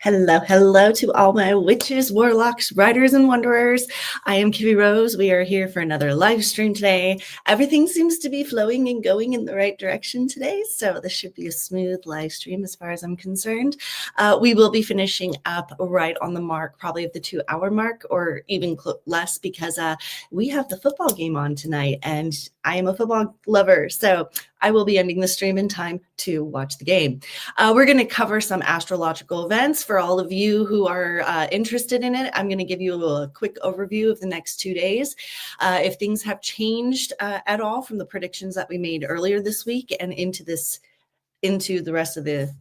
Hello, hello to all my witches, warlocks, riders, and wanderers. I am KibbyRose. We are here for another live stream today. Everything seems to be flowing and going in the right direction today, so this should be a smooth live stream as far as I'm concerned. We will be finishing up right on the mark, probably of the 2-hour mark, or even less, because we have the football game on tonight, and I am a football lover, so I will be ending the stream in time to watch the game. We're going to cover some astrological events for all of you who are interested in it. I'm going to give you a quick overview of the next 2 days. If things have changed at all from the predictions that we made earlier this week and into the rest of the,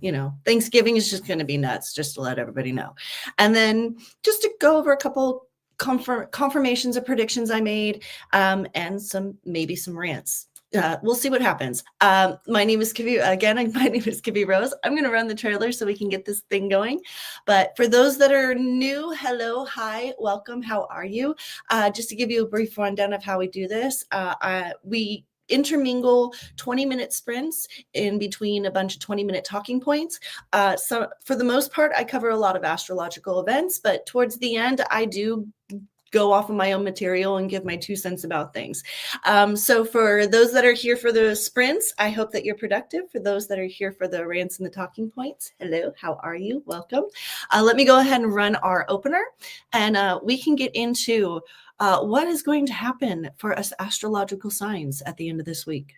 Thanksgiving is just going to be nuts, just to let everybody know. And then just to go over a couple confirmations of predictions I made, and maybe some rants. We'll see what happens. My name is KibbyRose. I'm going to run the trailer so we can get this thing going. But for those that are new, hello, hi, welcome. How are you? Just to give you a brief rundown of how we do this, we intermingle 20-minute sprints in between a bunch of 20-minute talking points. So for the most part, I cover a lot of astrological events, but towards the end, I do go off of my own material and give my 2 cents about things. So for those that are here for the sprints, I hope that you're productive. For those that are here for the rants and the talking points, hello, how are you? Welcome. Let me go ahead and run our opener, and we can get into what is going to happen for us astrological signs at the end of this week.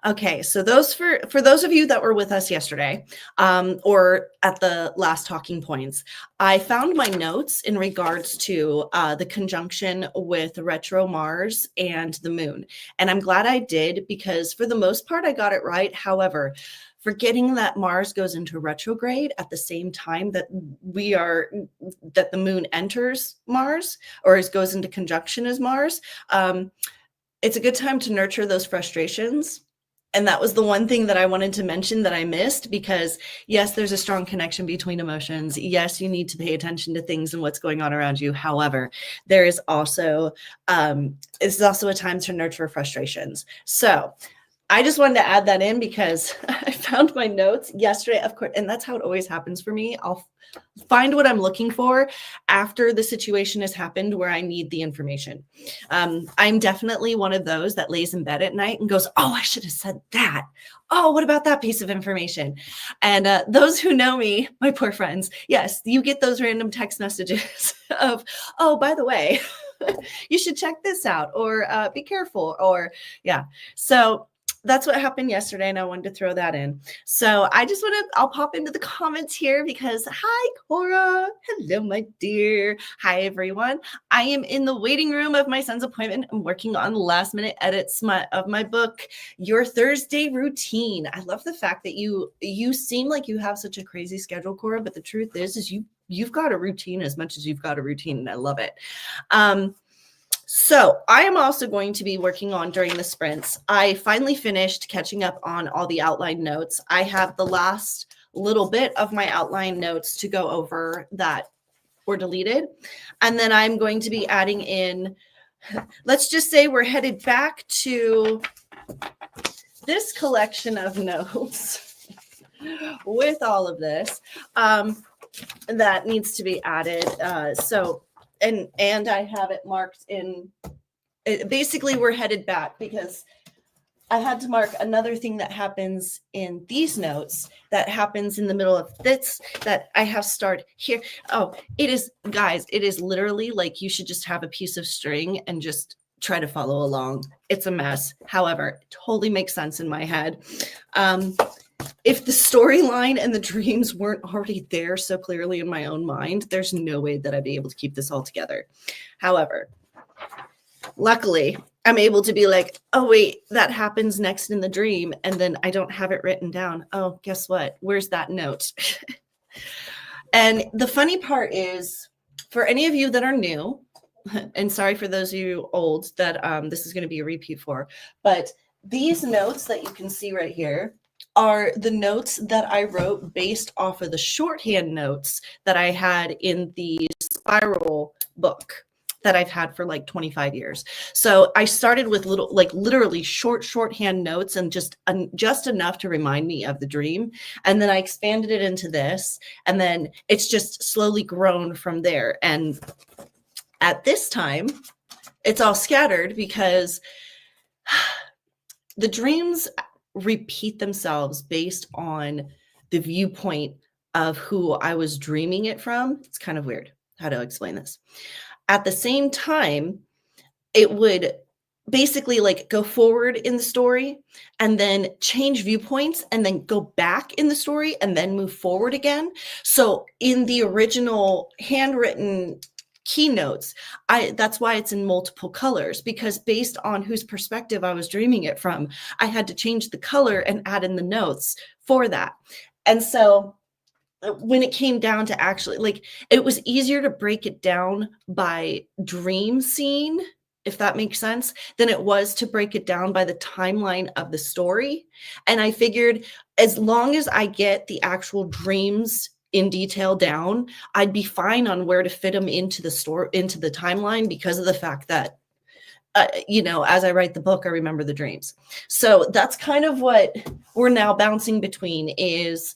Okay, so for those of you that were with us yesterday, or at the last talking points, I found my notes in regards to the conjunction with retro Mars and the moon. And I'm glad I did, because for the most part, I got it right. However, forgetting that Mars goes into retrograde at the same time that the moon enters Mars, or goes into conjunction as Mars, it's a good time to nurture those frustrations. And that was the one thing that I wanted to mention that I missed, because yes, there's a strong connection between emotions. Yes, you need to pay attention to things and what's going on around you. However, there is also, it's also a time to nurture frustrations. So I just wanted to add that in because I found my notes yesterday, of course, and that's how it always happens for me. I'll find what I'm looking for after the situation has happened where I need the information. I'm definitely one of those that lays in bed at night and goes, oh, I should have said that. Oh, what about that piece of information? And those who know me, my poor friends, yes, you get those random text messages of, oh, by the way, you should check this out, or be careful, or yeah. So that's what happened yesterday, and I wanted to throw that in. So I'll pop into the comments here because, hi, Cora. Hello, my dear. Hi, everyone. I am in the waiting room of my son's appointment. I'm working on last-minute edits of my book, Your Thursday Routine. I love the fact that you seem like you have such a crazy schedule, Cora, but the truth is you've got a routine as much as you've got a routine, and I love it. So I am also going to be working on during the sprints. I finally finished catching up on all the outline notes. I have the last little bit of my outline notes to go over that were deleted. And then I'm going to be adding in, let's just say we're headed back to this collection of notes with all of this that needs to be added. And I have it marked in, basically we're headed back because I had to mark another thing that happens in these notes that happens in the middle of this that I have start here. Oh, it is, guys, it is literally like you should just have a piece of string and just try to follow along. It's a mess. However, it totally makes sense in my head. If the storyline and the dreams weren't already there so clearly in my own mind, there's no way that I'd be able to keep this all together. However, luckily, I'm able to be like, oh, wait, that happens next in the dream. And then I don't have it written down. Oh, guess what? Where's that note? And the funny part is, for any of you that are new, and sorry for those of you old that this is going to be a repeat for, but these notes that you can see right here are the notes that I wrote based off of the shorthand notes that I had in the spiral book that I've had for like 25 years. So I started with little, like literally shorthand notes and just enough to remind me of the dream. And then I expanded it into this, and then it's just slowly grown from there. And at this time, it's all scattered because the dreams repeat themselves based on the viewpoint of who I was dreaming it from. It's kind of weird how to explain this. At the same time, it would basically like go forward in the story and then change viewpoints and then go back in the story and then move forward again. So in the original handwritten keynotes, that's why it's in multiple colors, because based on whose perspective I was dreaming it from, I had to change the color and add in the notes for that. And so when it came down to actually, like, it was easier to break it down by dream scene, if that makes sense, than it was to break it down by the timeline of the story. And I figured as long as I get the actual dreams in detail down, I'd be fine on where to fit them into the story, into the timeline, because of the fact that as I write the book, I remember the dreams. So that's kind of what we're now bouncing between, is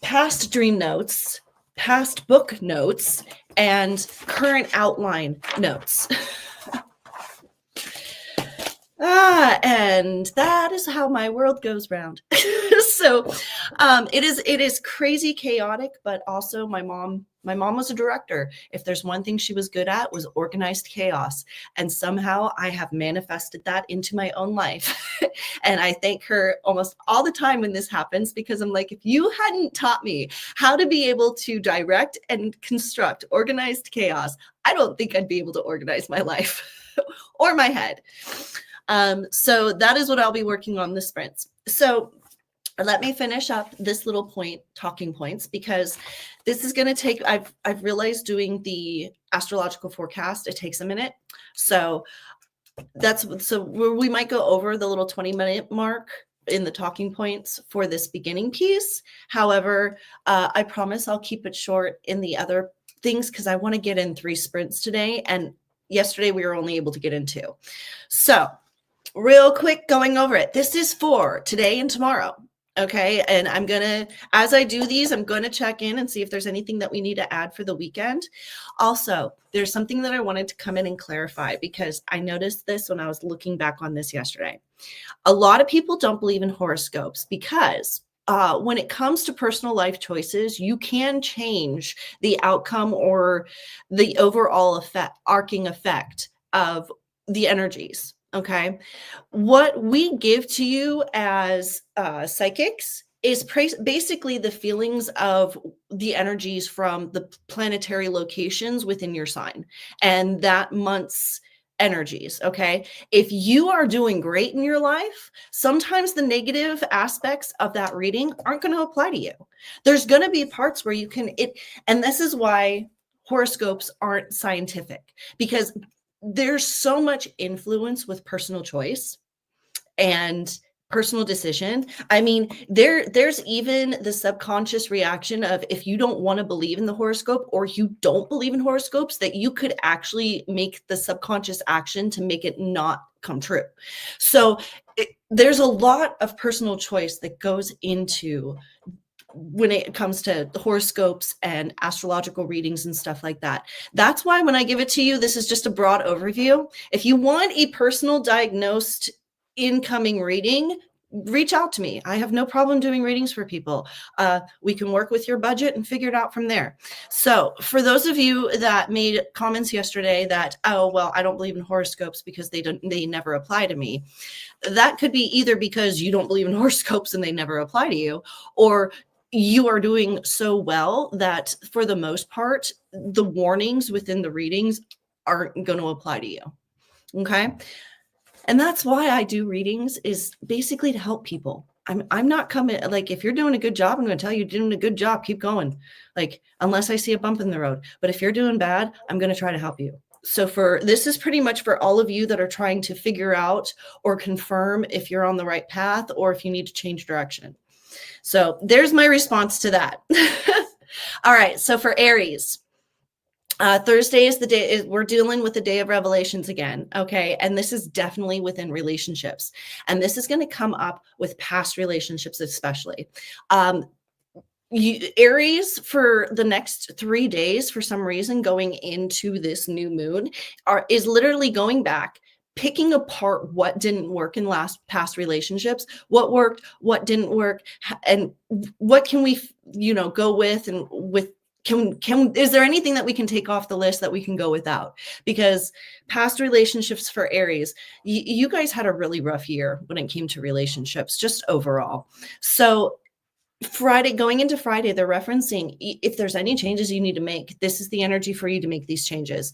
past dream notes, past book notes, and current outline notes. And that is how my world goes round. So it is crazy chaotic, but also my mom was a director. If there's one thing she was good at, was organized chaos. And somehow I have manifested that into my own life. And I thank her almost all the time when this happens, because I'm like, if you hadn't taught me how to be able to direct and construct organized chaos, I don't think I'd be able to organize my life or my head. So that is what I'll be working on this sprints. So let me finish up this little talking points, because this is going to take, I've realized doing the astrological forecast, it takes a minute. So we might go over the little 20-minute mark in the talking points for this beginning piece. However, I promise I'll keep it short in the other things, because I want to get in 3 sprints today. And yesterday we were only able to get in 2. So real quick, going over it. This is for today and tomorrow. Okay. And I'm going to, as I do these, I'm going to check in and see if there's anything that we need to add for the weekend. Also, there's something that I wanted to come in and clarify, because I noticed this when I was looking back on this yesterday. A lot of people don't believe in horoscopes because when it comes to personal life choices, you can change the outcome or the overall arcing effect of the energies. Okay. What we give to you as psychics is basically the feelings of the energies from the planetary locations within your sign and that month's energies. Okay. If you are doing great in your life, sometimes the negative aspects of that reading aren't going to apply to you. There's going to be parts where you can, and this is why horoscopes aren't scientific, because there's so much influence with personal choice and personal decision. I mean, there's even the subconscious reaction of, if you don't want to believe in the horoscope or you don't believe in horoscopes, that you could actually make the subconscious action to make it not come true. So there's a lot of personal choice that goes into when it comes to horoscopes and astrological readings and stuff like that. That's why when I give it to you, this is just a broad overview. If you want a personal diagnosed incoming reading, reach out to me. I have no problem doing readings for people. We can work with your budget and figure it out from there. So for those of you that made comments yesterday that, oh, well, I don't believe in horoscopes because they never apply to me. That could be either because you don't believe in horoscopes and they never apply to you, or you are doing so well that for the most part, the warnings within the readings aren't going to apply to you. Okay. And that's why I do readings, is basically to help people. I'm not coming, like, if you're doing a good job, I'm going to tell you, you're doing a good job, keep going. Like, unless I see a bump in the road. But if you're doing bad, I'm going to try to help you. So this is pretty much for all of you that are trying to figure out or confirm if you're on the right path or if you need to change direction. So there's my response to that. All right. So for Aries, Thursday is the day we're dealing with the day of revelations again. Okay. And this is definitely within relationships. And this is going to come up with past relationships, especially. Aries, for the next 3 days, for some reason, going into this new moon, is literally going back, picking apart what didn't work in past relationships, what worked, what didn't work, and what can we, go with, and with. Is there anything that we can take off the list that we can go without? Because past relationships for Aries, you guys had a really rough year when it came to relationships, just overall. So Friday, going into Friday, they're referencing if there's any changes you need to make, this is the energy for you to make these changes.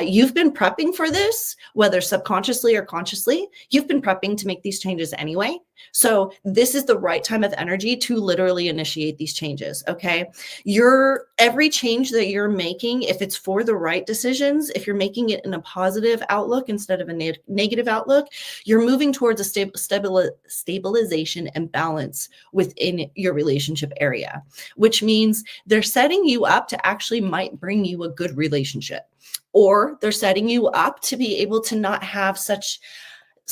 You've been prepping for this, whether subconsciously or consciously. You've been prepping to make these changes anyway. So this is the right time of energy to literally initiate these changes. Okay. Every change that you're making, if it's for the right decisions, if you're making it in a positive outlook instead of a negative outlook, you're moving towards a stabilization and balance within your relationship area, which means they're setting you up to actually might bring you a good relationship, or they're setting you up to be able to not have such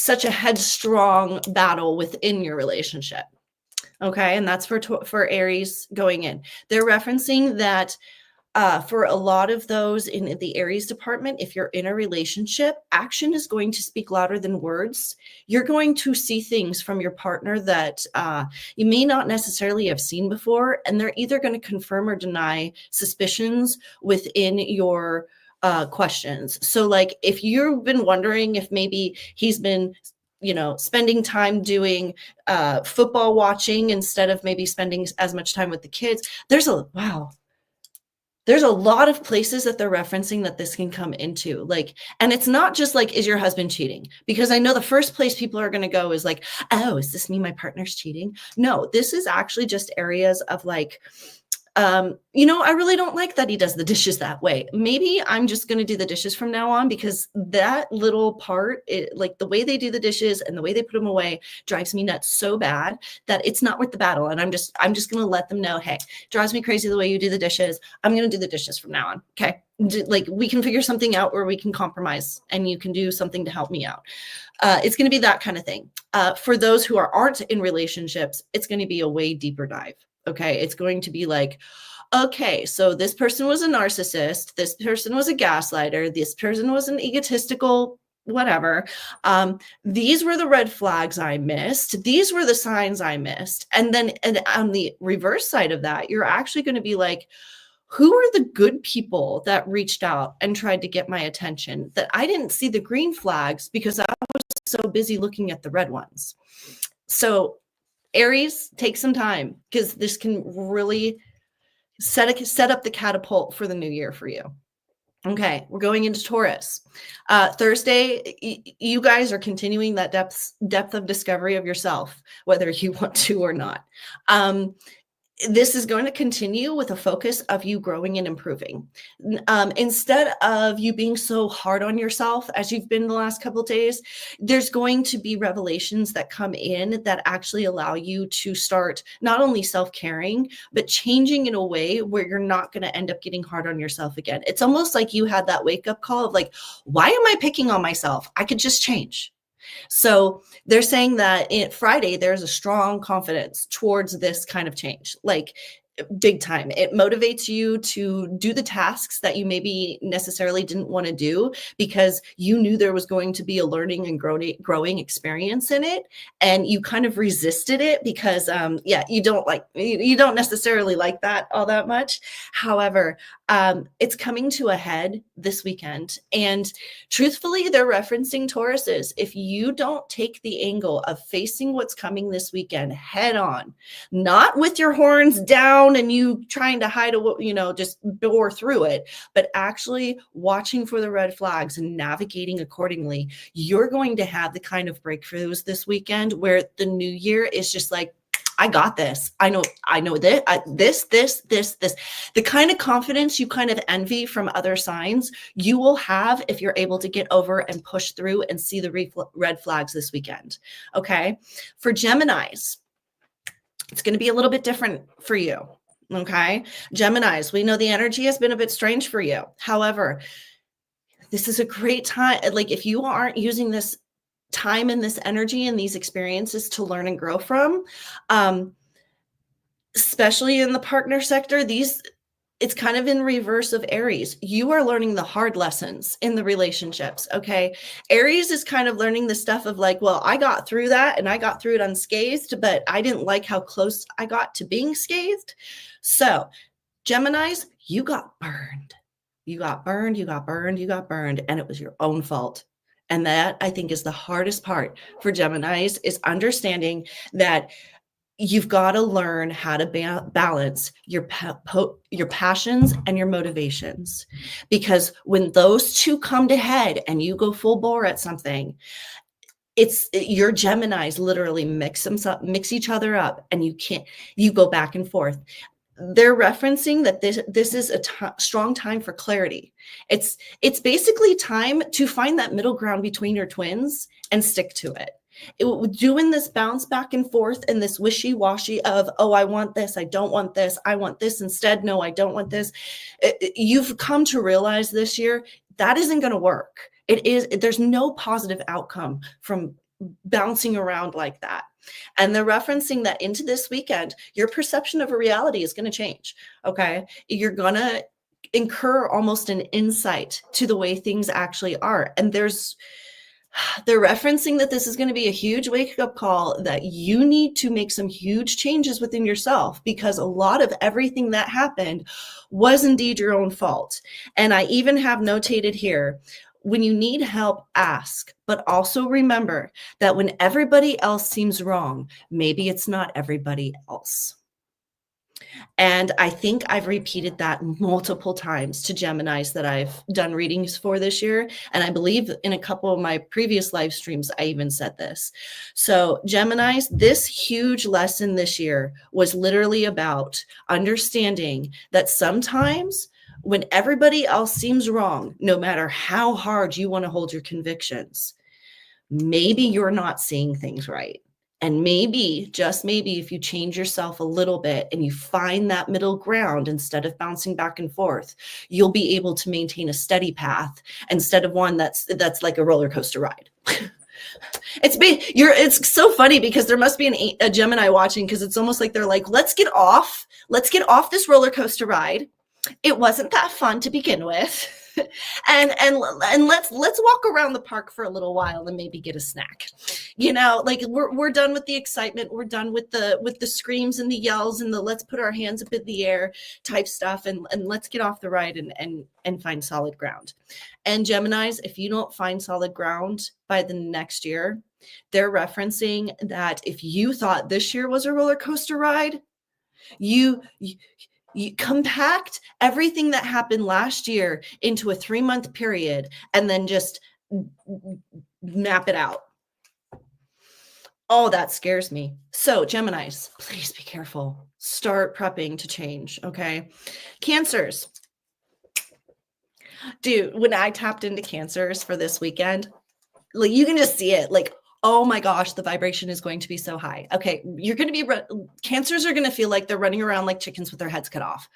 a headstrong battle within your relationship. Okay. And that's for Aries going in. They're referencing that for a lot of those in the Aries department, if you're in a relationship, action is going to speak louder than words. You're going to see things from your partner that you may not necessarily have seen before, and they're either going to confirm or deny suspicions within your questions. So like if you've been wondering if maybe he's been spending time doing football watching instead of maybe spending as much time with the kids, there's a lot of places that they're referencing that this can come into, like, and it's not just like, is your husband cheating? Because I know the first place people are going to go is like, oh, is this mean my partner's cheating? No, this is actually just areas of like, I really don't like that he does the dishes that way. Maybe I'm just going to do the dishes from now on, because that little part, like the way they do the dishes and the way they put them away drives me nuts so bad that it's not worth the battle. And I'm just going to let them know, hey, drives me crazy the way you do the dishes. I'm going to do the dishes from now on. Okay. Like we can figure something out where we can compromise and you can do something to help me out. It's going to be that kind of thing. For those who aren't in relationships, it's going to be a way deeper dive. Okay. It's going to be like, okay, so this person was a narcissist. This person was a gaslighter. This person was an egotistical, whatever. These were the red flags I missed. These were the signs I missed. And then on the reverse side of that, you're actually going to be like, who are the good people that reached out and tried to get my attention that I didn't see the green flags because I was so busy looking at the red ones? So Aries, take some time, because this can really set up the catapult for the new year for you. Okay, we're going into Taurus. Thursday, you guys are continuing that depth of discovery of yourself, whether you want to or not. This is going to continue with a focus of you growing and improving. Instead of you being so hard on yourself as you've been the last couple of days, there's going to be revelations that come in that actually allow you to start not only self-caring, but changing in a way where you're not going to end up getting hard on yourself again. It's almost like you had that wake-up call of like, why am I picking on myself? I could just change. So they're saying that Friday, there's a strong confidence towards this kind of change, like big time. It motivates you to do the tasks that you maybe necessarily didn't want to do because you knew there was going to be a learning and growing experience in it. And you kind of resisted it because, you don't necessarily like that all that much. However, it's coming to a head this weekend. And truthfully, they're referencing Tauruses. If you don't take the angle of facing what's coming this weekend head on, not with your horns down and you trying to hide, just bore through it, but actually watching for the red flags and navigating accordingly, you're going to have the kind of breakthroughs this weekend where the new year is just like, I got this. I know this. The kind of confidence you kind of envy from other signs, you will have if you're able to get over and push through and see the red flags this weekend. Okay. For Geminis, it's going to be a little bit different for you. Okay. Geminis, we know the energy has been a bit strange for you. However, this is a great time. Like, if you aren't using this time and this energy and these experiences to learn and grow from, especially in the partner sector, it's kind of in reverse of Aries. You are learning the hard lessons in the relationships. Okay. Aries is kind of learning the stuff of like, well, I got through that and I got through it unscathed, but I didn't like how close I got to being scathed. So Geminis, you got burned. You got burned, you got burned, you got burned, and it was your own fault. And that, I think, is the hardest part for Geminis, is understanding that you've got to learn how to balance your passions and your motivations. Because when those two come to head and you go full bore at something, your Geminis literally mix each other up, and you go back and forth. They're referencing that this is a strong time for clarity. It's basically time to find that middle ground between your twins and stick to it. Doing this bounce back and forth and this wishy-washy of, oh, I want this, I don't want this, I want this instead, no, I don't want this. You've come to realize this year that isn't going to work. There's no positive outcome from bouncing around like that. And they're referencing that into this weekend, your perception of a reality is going to change. Okay. You're going to incur almost an insight to the way things actually are. And they're referencing that this is going to be a huge wake-up call, that you need to make some huge changes within yourself, because a lot of everything that happened was indeed your own fault. And I even have notated here, when you need help, ask, but also remember that when everybody else seems wrong, maybe it's not everybody else. And I think I've repeated that multiple times to Geminis that I've done readings for this year. And I believe in a couple of my previous live streams, I even said this. So Geminis, this huge lesson this year was literally about understanding that sometimes when everybody else seems wrong, no matter how hard you want to hold your convictions, maybe you're not seeing things right. And maybe, just maybe, if you change yourself a little bit and you find that middle ground instead of bouncing back and forth, you'll be able to maintain a steady path instead of one that's like a roller coaster ride. It's so funny because there must be a Gemini watching, because it's almost like they're like, let's get off this roller coaster ride. It wasn't that fun to begin with. and let's walk around the park for a little while and maybe get a snack. Like we're done with the excitement. We're done with the screams and the yells and the let's put our hands up in the air type stuff, and let's get off the ride and find solid ground. And Geminis, if you don't find solid ground by the next year, they're referencing that if you thought this year was a roller coaster ride, you compact everything that happened last year into a 3-month period and then just map it out. Oh, that scares me. So Geminis, please be careful. Start prepping to change. Okay. Cancers. Dude, when I tapped into Cancers for this weekend, like you can just see it, like, oh my gosh, the vibration is going to be so high. Okay, Cancers are going to feel like they're running around like chickens with their heads cut off.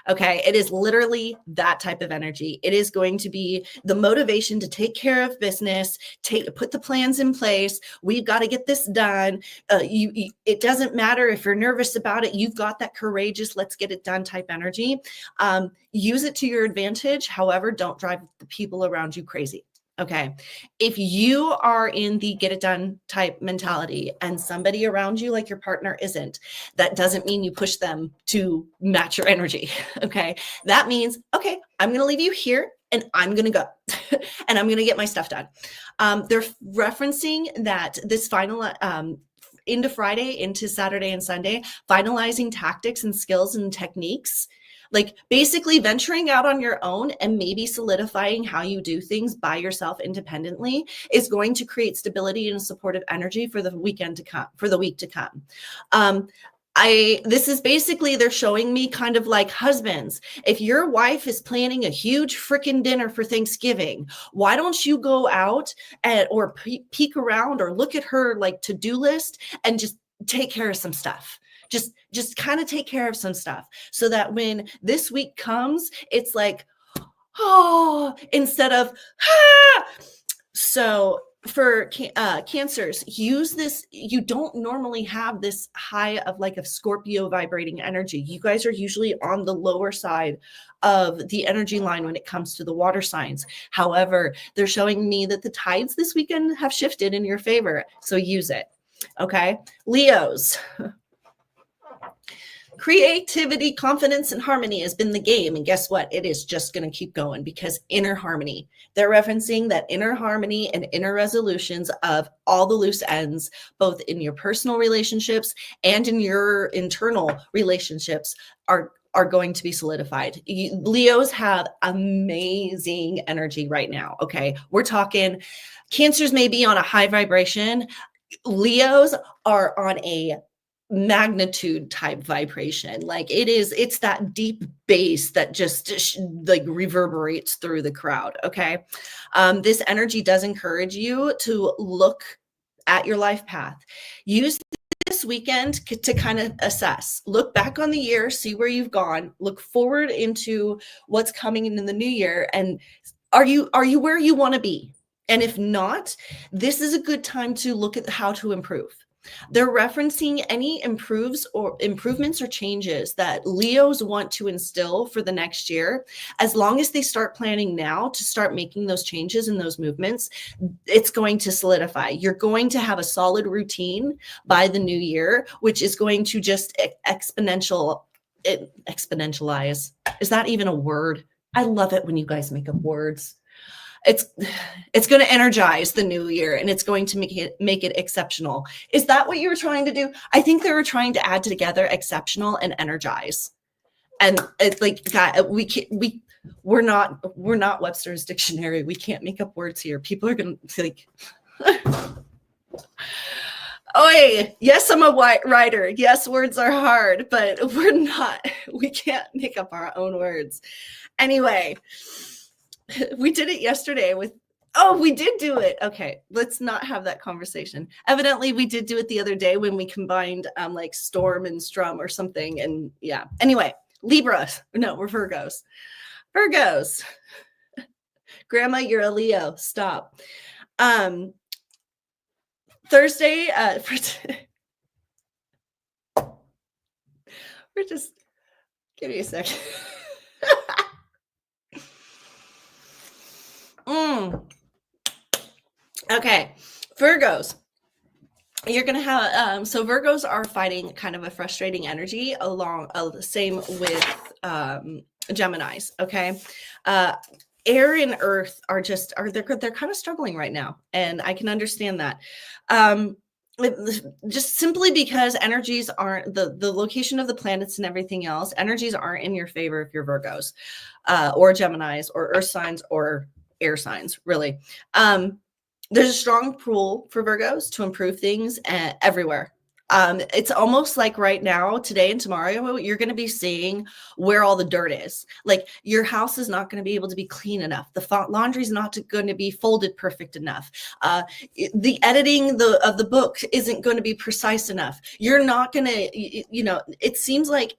Okay, it is literally that type of energy. It is going to be the motivation to take care of business, put the plans in place. We've got to get this done. It doesn't matter if you're nervous about it. You've got that courageous, let's get it done type energy. Use it to your advantage. However, don't drive the people around you crazy. Okay. If you are in the get it done type mentality and somebody around you, like your partner, isn't, that doesn't mean you push them to match your energy. Okay. That means, okay, I'm going to leave you here and I'm going to go and I'm going to get my stuff done. They're referencing that this final, into Friday, into Saturday and Sunday, finalizing tactics and skills and techniques. Like basically venturing out on your own and maybe solidifying how you do things by yourself independently is going to create stability and supportive energy for the weekend to come, for the week to come. This is basically, they're showing me kind of like husbands. If your wife is planning a huge freaking dinner for Thanksgiving, why don't you go out or peek around or look at her like to-do list and just take care of some stuff. Just kind of take care of some stuff so that when this week comes, it's like, oh, instead of, ah. So for cancers, use this. You don't normally have this high of like a Scorpio vibrating energy. You guys are usually on the lower side of the energy line when it comes to the water signs. However, they're showing me that the tides this weekend have shifted in your favor. So use it. Okay. Leos. Creativity, confidence, and harmony has been the game. And guess what? It is just going to keep going because inner harmony. They're referencing that inner harmony and inner resolutions of all the loose ends, both in your personal relationships and in your internal relationships, are going to be solidified. Leos have amazing energy right now. Okay. We're talking Cancers may be on a high vibration. Leos are on a magnitude type vibration. Like it's that deep bass that just like reverberates through the crowd. Okay. This energy does encourage you to look at your life path. Use this weekend to kind of assess, look back on the year, see where you've gone, look forward into what's coming in the new year. And are you where you want to be? And if not, this is a good time to look at how to improve. They're referencing any improvements or changes that Leos want to instill for the next year. As long as they start planning now to start making those changes and those movements, it's going to solidify. You're going to have a solid routine by the new year, which is going to just exponentialize. Is that even a word? I love it when you guys make up words. It's going to energize the new year, and it's going to make it exceptional. Is that what you were trying to do? I think they were trying to add together exceptional and energize. And it's like, God, we're not Webster's dictionary. We can't make up words here. People are going to like, oh, yes, I'm a writer. Yes, words are hard, but we can't make up our own words. Anyway, we did it yesterday we did do it. Okay, let's not have that conversation. Evidently, we did do it the other day when we combined like storm and strum or something. And yeah, anyway, Libra. No, we're Virgos. Grandma, you're a Leo. Stop. Thursday, we're just, give me a second. Okay, Virgos. You're going to have, so Virgos are fighting kind of a frustrating energy along, same with Geminis, okay? Air and Earth they're kind of struggling right now, and I can understand that. Just simply because energies aren't, the location of the planets and everything else, energies aren't in your favor if you're Virgos, or Geminis, or Earth signs, or air signs, really. There's a strong pull for Virgos to improve things everywhere. It's almost like right now, today and tomorrow, you're going to be seeing where all the dirt is. Like your house is not going to be able to be clean enough. The laundry is not going to be folded perfect enough. The editing of the book isn't going to be precise enough. You're not going to, it seems like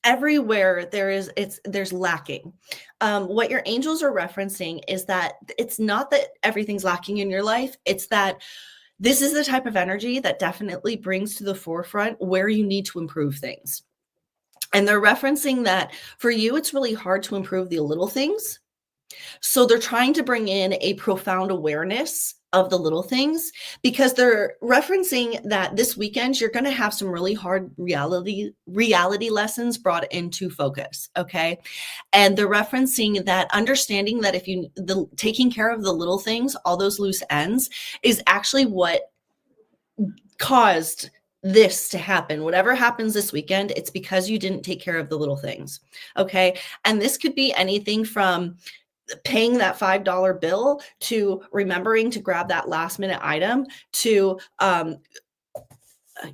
everywhere there's lacking. What your angels are referencing is that it's not that everything's lacking in your life. It's that this is the type of energy that definitely brings to the forefront where you need to improve things. And they're referencing that for you, it's really hard to improve the little things. So they're trying to bring in a profound awareness of the little things, because they're referencing that this weekend you're going to have some really hard reality lessons brought into focus. Okay. And they're referencing that understanding that if taking care of the little things, all those loose ends, is actually what caused this to happen. Whatever happens this weekend, it's because you didn't take care of the little things. Okay. And this could be anything from paying that $5 bill to remembering to grab that last minute item to, they're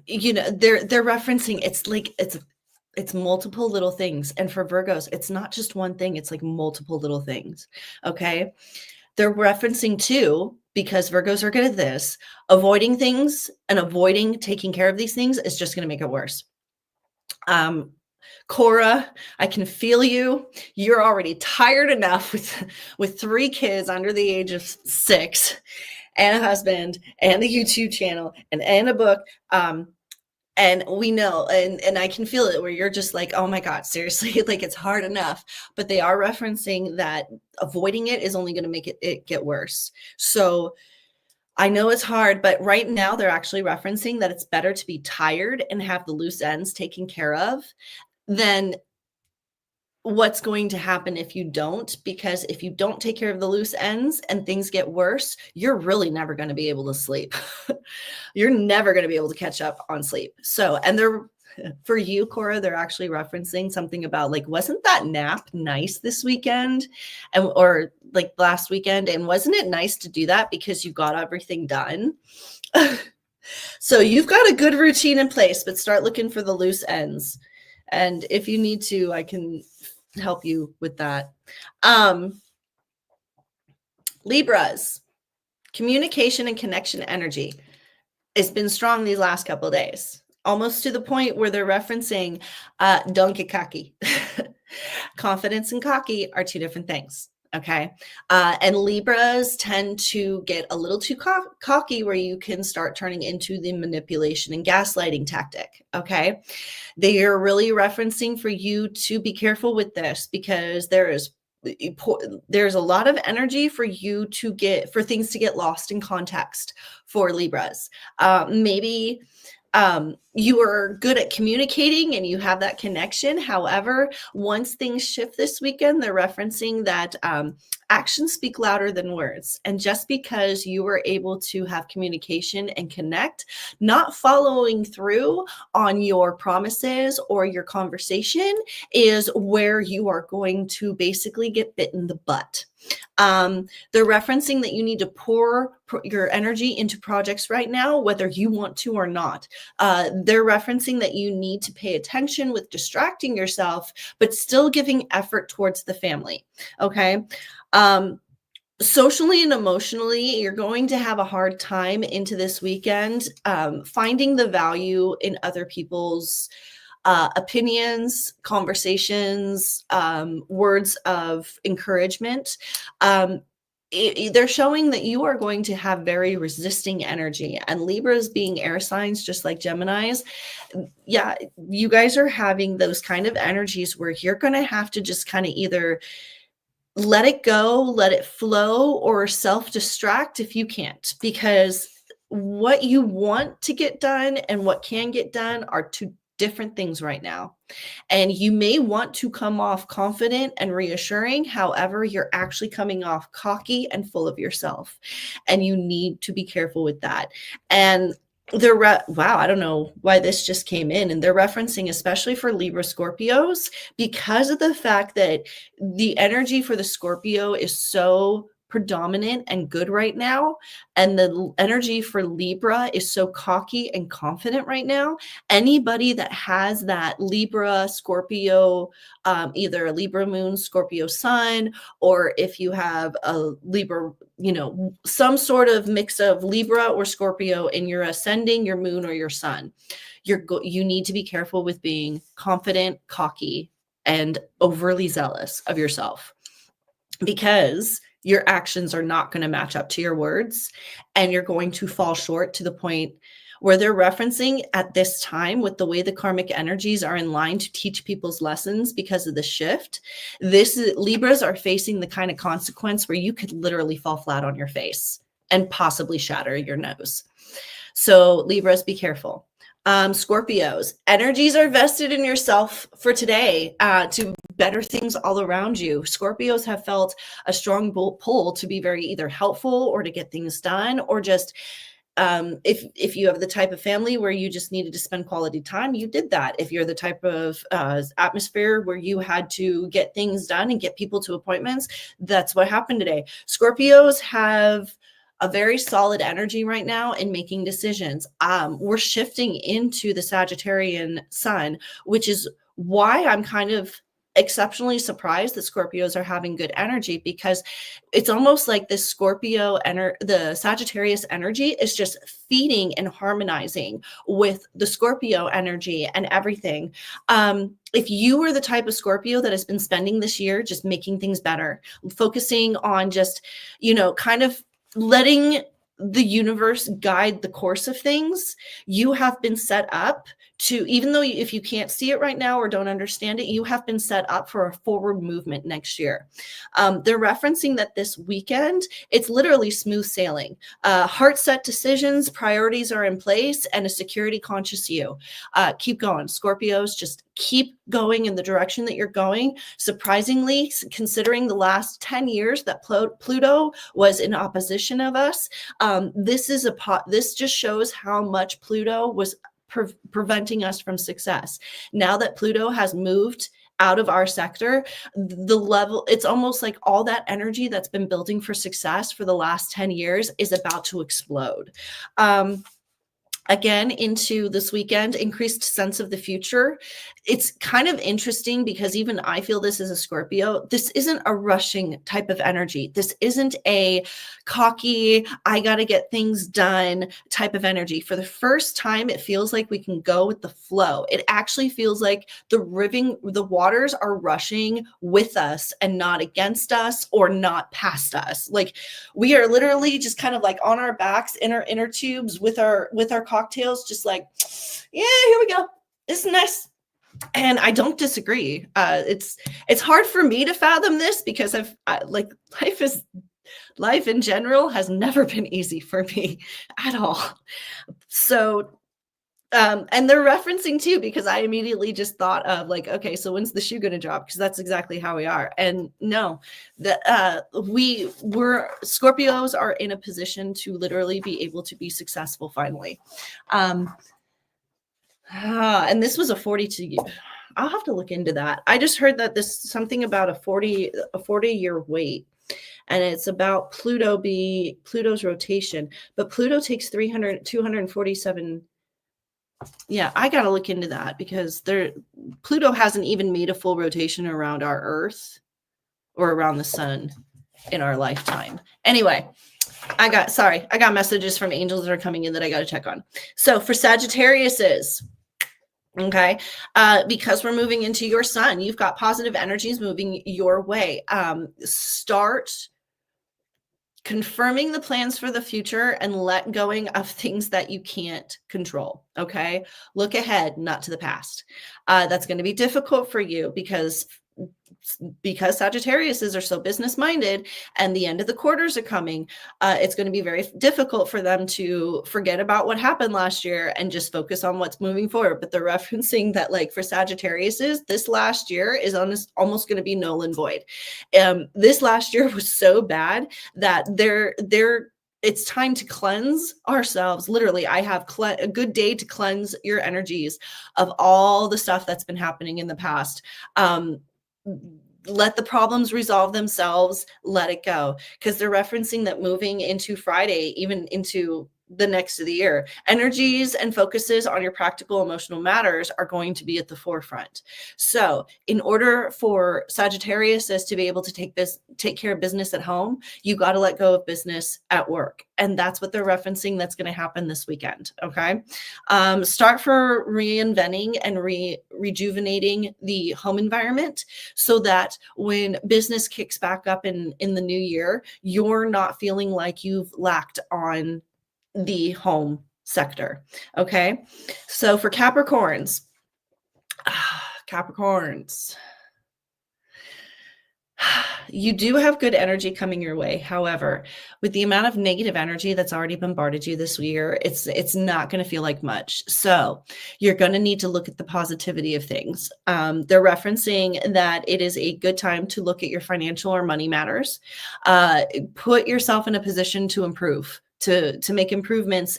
referencing, it's multiple little things. And for Virgos, it's not just one thing. It's like multiple little things. Okay. They're referencing too, because Virgos are good at this, avoiding things and avoiding taking care of these things is just going to make it worse. Cora, I can feel you. You're already tired enough with 3 kids under the age of 6 and a husband and the YouTube channel and a book. And we know, and I can feel it where you're just like, oh my God, seriously, like it's hard enough. But they are referencing that avoiding it is only going to make it get worse. So I know it's hard, but right now they're actually referencing that it's better to be tired and have the loose ends taken care of than what's going to happen if you don't, because if you don't take care of the loose ends and things get worse, you're really never going to be able to sleep. You're never going to be able to catch up on sleep. So, and they're, for you, Cora, they're actually referencing something about like, wasn't that nap nice this weekend? And, or like last weekend? And wasn't it nice to do that because you got everything done? So you've got a good routine in place, but start looking for the loose ends. And if you need to, I can help you with that. Libras, communication and connection energy. It's been strong these last couple of days, almost to the point where they're referencing don't get cocky. Confidence and cocky are 2 different things. Okay. And Libras tend to get a little too cocky where you can start turning into the manipulation and gaslighting tactic. Okay. They are really referencing for you to be careful with this, because there's a lot of energy for you to get, for things to get lost in context for Libras. Maybe you are good at communicating and you have that connection. However, once things shift this weekend, they're referencing that actions speak louder than words. And just because you were able to have communication and connect, not following through on your promises or your conversation is where you are going to basically get bit in the butt. They're referencing that you need to pour your energy into projects right now, whether you want to or not. They're referencing that you need to pay attention with distracting yourself, but still giving effort towards the family. Okay. Socially and emotionally, you're going to have a hard time into this weekend, finding the value in other people's opinions, conversations, words of encouragement. They're showing that you are going to have very resisting energy, and Libras being air signs, just like Geminis. Yeah, you guys are having those kind of energies where you're going to have to just kind of either let it go, let it flow, or self-distract if you can't, because what you want to get done and what can get done are 2 different things right now. And you may want to come off confident and reassuring. However, you're actually coming off cocky and full of yourself. And you need to be careful with that. And wow, I don't know why this just came in. And they're referencing, especially for Libra Scorpios, because of the fact that the energy for the Scorpio is so predominant and good right now, and the energy for Libra is so cocky and confident right now. Anybody that has that Libra Scorpio, either a Libra moon, Scorpio sun, or if you have a Libra, some sort of mix of Libra or Scorpio in your ascending, your moon, or your sun, you need to be careful with being confident, cocky, and overly zealous of yourself, because your actions are not going to match up to your words, and you're going to fall short to the point where they're referencing at this time, with the way the karmic energies are in line to teach people's lessons because of the shift. Libras are facing the kind of consequence where you could literally fall flat on your face and possibly shatter your nose. So Libras, be careful. Scorpios, energies are vested in yourself for today to better things all around you. Scorpios have felt a strong pull to be very either helpful or to get things done, or just if you have the type of family where you just needed to spend quality time, you did that. If you're the type of atmosphere where you had to get things done and get people to appointments, that's what happened today. Scorpios have a very solid energy right now in making decisions. We're shifting into the Sagittarian sun, which is why I'm kind of exceptionally surprised that Scorpios are having good energy, because it's almost like this the Sagittarius energy is just feeding and harmonizing with the Scorpio energy and everything. If you were the type of Scorpio that has been spending this year just making things better, focusing on just, kind of letting the universe guide the course of things, you have been set up to, even though if you can't see it right now or don't understand it, you have been set up for a forward movement next year. They're referencing that this weekend, it's literally smooth sailing. Heart set decisions, priorities are in place, and a security conscious you. Keep going. Scorpios, just keep going in the direction that you're going. Surprisingly, considering the last 10 years that Pluto was in opposition of us, this just shows how much Pluto was preventing us from success. Now that Pluto has moved out of our sector, it's almost like all that energy that's been building for success for the last 10 years is about to explode. Again, into this weekend, increased sense of the future. It's kind of interesting because even I feel this as a Scorpio. This isn't a rushing type of energy. This isn't a cocky, I got to get things done type of energy. For the first time, it feels like we can go with the flow. It actually feels like the waters are rushing with us and not against us or not past us. Like we are literally just kind of like on our backs in our inner tubes with our cocktails, just like, yeah, here we go. This is nice. And I don't disagree. It's hard for me to fathom this because life in general has never been easy for me at all. So, and they're referencing too, because I immediately just thought of like, okay, so when's the shoe going to drop? Because that's exactly how we are. And no, Scorpios are in a position to literally be able to be successful finally. And this was a 42. I'll have to look into that. I just heard that this something about a 40-year wait. And it's about Pluto's rotation, but Pluto takes 247. Yeah, I got to look into that because Pluto hasn't even made a full rotation around our Earth or around the sun in our lifetime. Anyway, I got messages from angels that are coming in that I got to check on. So for Sagittariuses, okay, because we're moving into your sun, you've got positive energies moving your way. Start confirming the plans for the future and let going of things that you can't control. Okay. Look ahead, not to the past. That's going to be difficult for you because Sagittariuses are so business minded and the end of the quarters are coming. It's going to be very difficult for them to forget about what happened last year and just focus on what's moving forward. But they're referencing that, like for Sagittariuses, this last year is almost going to be null and void. This last year was so bad that it's time to cleanse ourselves. Literally, I have a good day to cleanse your energies of all the stuff that's been happening in the past. Let the problems resolve themselves, let it go. Because they're referencing that moving into Friday, even into the next of the year, energies and focuses on your practical emotional matters are going to be at the forefront. So in order for Sagittarius to be able to take care of business at home, you got to let go of business at work. And that's what they're referencing that's going to happen this weekend. Okay. Start for reinventing and rejuvenating the home environment so that when business kicks back up in the new year, you're not feeling like you've lacked on the home sector. Okay. So for Capricorns, you do have good energy coming your way. However, with the amount of negative energy that's already bombarded you this year, it's not going to feel like much. So you're going to need to look at the positivity of things. They're referencing that it is a good time to look at your financial or money matters. Put yourself in a position to improve, to make improvements,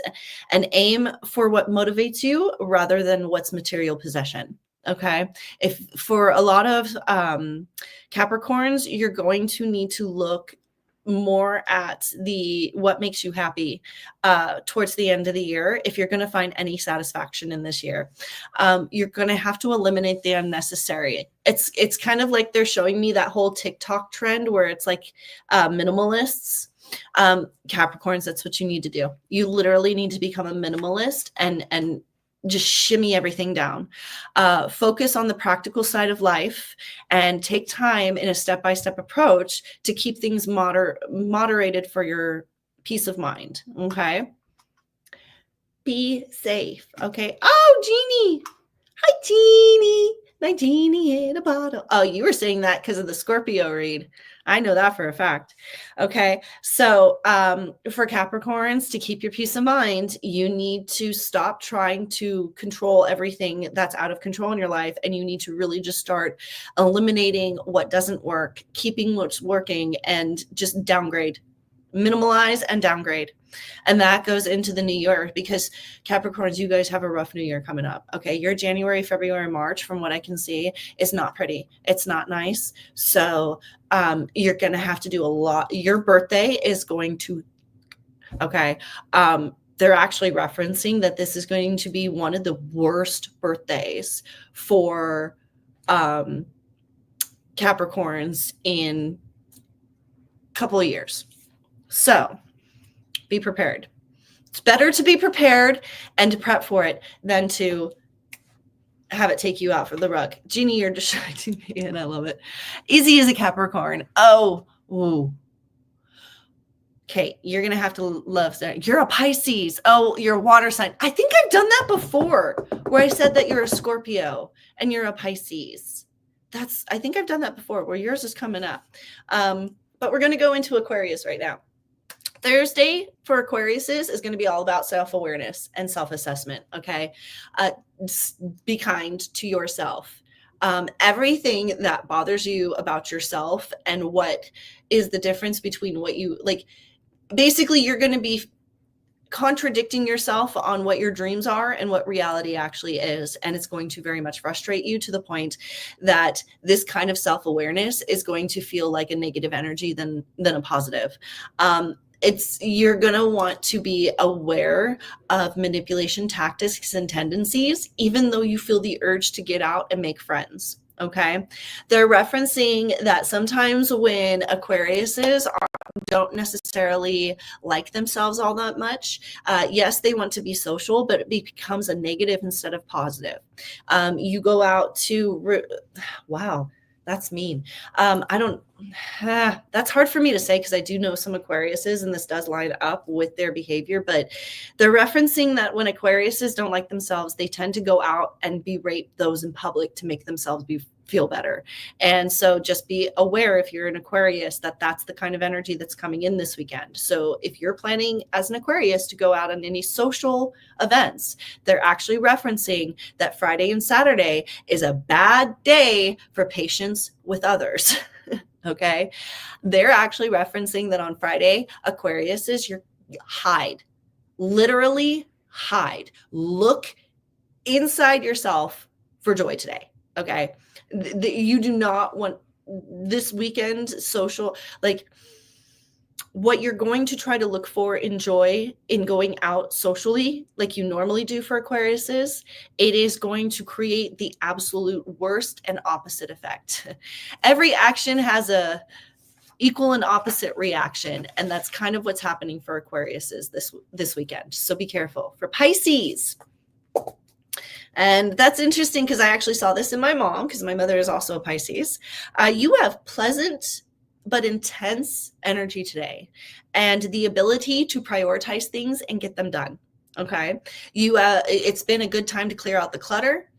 and aim for what motivates you rather than what's material possession. Okay. If for a lot of Capricorns, you're going to need to look more at the what makes you happy towards the end of the year. If you're going to find any satisfaction in this year, you're going to have to eliminate the unnecessary. It's kind of like they're showing me that whole TikTok trend where it's like minimalists. Capricorns, that's what you need to do. You literally need to become a minimalist and just shimmy everything down. Focus on the practical side of life and take time in a step-by-step approach to keep things moderated for your peace of mind. Okay. Be safe. Okay. Oh, Jeannie. Hi, Jeannie. My genie in a bottle. Oh, you were saying that because of the Scorpio read. I know that for a fact. Okay. So for Capricorns, to keep your peace of mind, you need to stop trying to control everything that's out of control in your life. And you need to really just start eliminating what doesn't work, keeping what's working, and just downgrade, minimalize and downgrade. And that goes into the new year, because Capricorns, you guys have a rough new year coming up. Okay. Your January, February, March, from what I can see, is not pretty. It's not nice. So you're going to have to do a lot. Your birthday is going to, okay. They're actually referencing that this is going to be one of the worst birthdays for Capricorns in a couple of years. So be prepared. It's better to be prepared and to prep for it than to have it take you out for the rug. Jeannie, you're distracting me, and I love it. Easy as a Capricorn. Oh, ooh. Okay, you're going to have to love that. You're a Pisces. Oh, you're a water sign. I think I've done that before, where I said that you're a Scorpio and you're a Pisces. I think I've done that before, where yours is coming up. But we're going to go into Aquarius right now. Thursday for Aquariuses is going to be all about self-awareness and self-assessment. Okay. Be kind to yourself. Everything that bothers you about yourself and what is the difference between what you like, basically you're going to be contradicting yourself on what your dreams are and what reality actually is. And it's going to very much frustrate you to the point that this kind of self-awareness is going to feel like a negative energy than a positive. You're going to want to be aware of manipulation tactics and tendencies, even though you feel the urge to get out and make friends. Okay. They're referencing that sometimes when Aquariuses don't necessarily like themselves all that much. Yes, they want to be social, but it becomes a negative instead of positive. You go out to, wow. That's mean. That's hard for me to say, because I do know some Aquariuses and this does line up with their behavior, but they're referencing that when Aquariuses don't like themselves, they tend to go out and berate those in public to make themselves feel better. And so just be aware, if you're an Aquarius, that that's the kind of energy that's coming in this weekend. So if you're planning as an Aquarius to go out on any social events, they're actually referencing that Friday and Saturday is a bad day for patience with others. Okay. They're actually referencing that on Friday, Aquariuses, you hide, literally hide, look inside yourself for joy today. Okay. You do not want this weekend social, like what you're going to try to look for in joy in going out socially, like you normally do for Aquariuses, it is going to create the absolute worst and opposite effect. Every action has a equal and opposite reaction. And that's kind of what's happening for Aquariuses this weekend. So be careful. For Pisces, and that's interesting because I actually saw this in my mom, because my mother is also a Pisces. You have pleasant but intense energy today, and the ability to prioritize things and get them done. Okay. It's been a good time to clear out the clutter,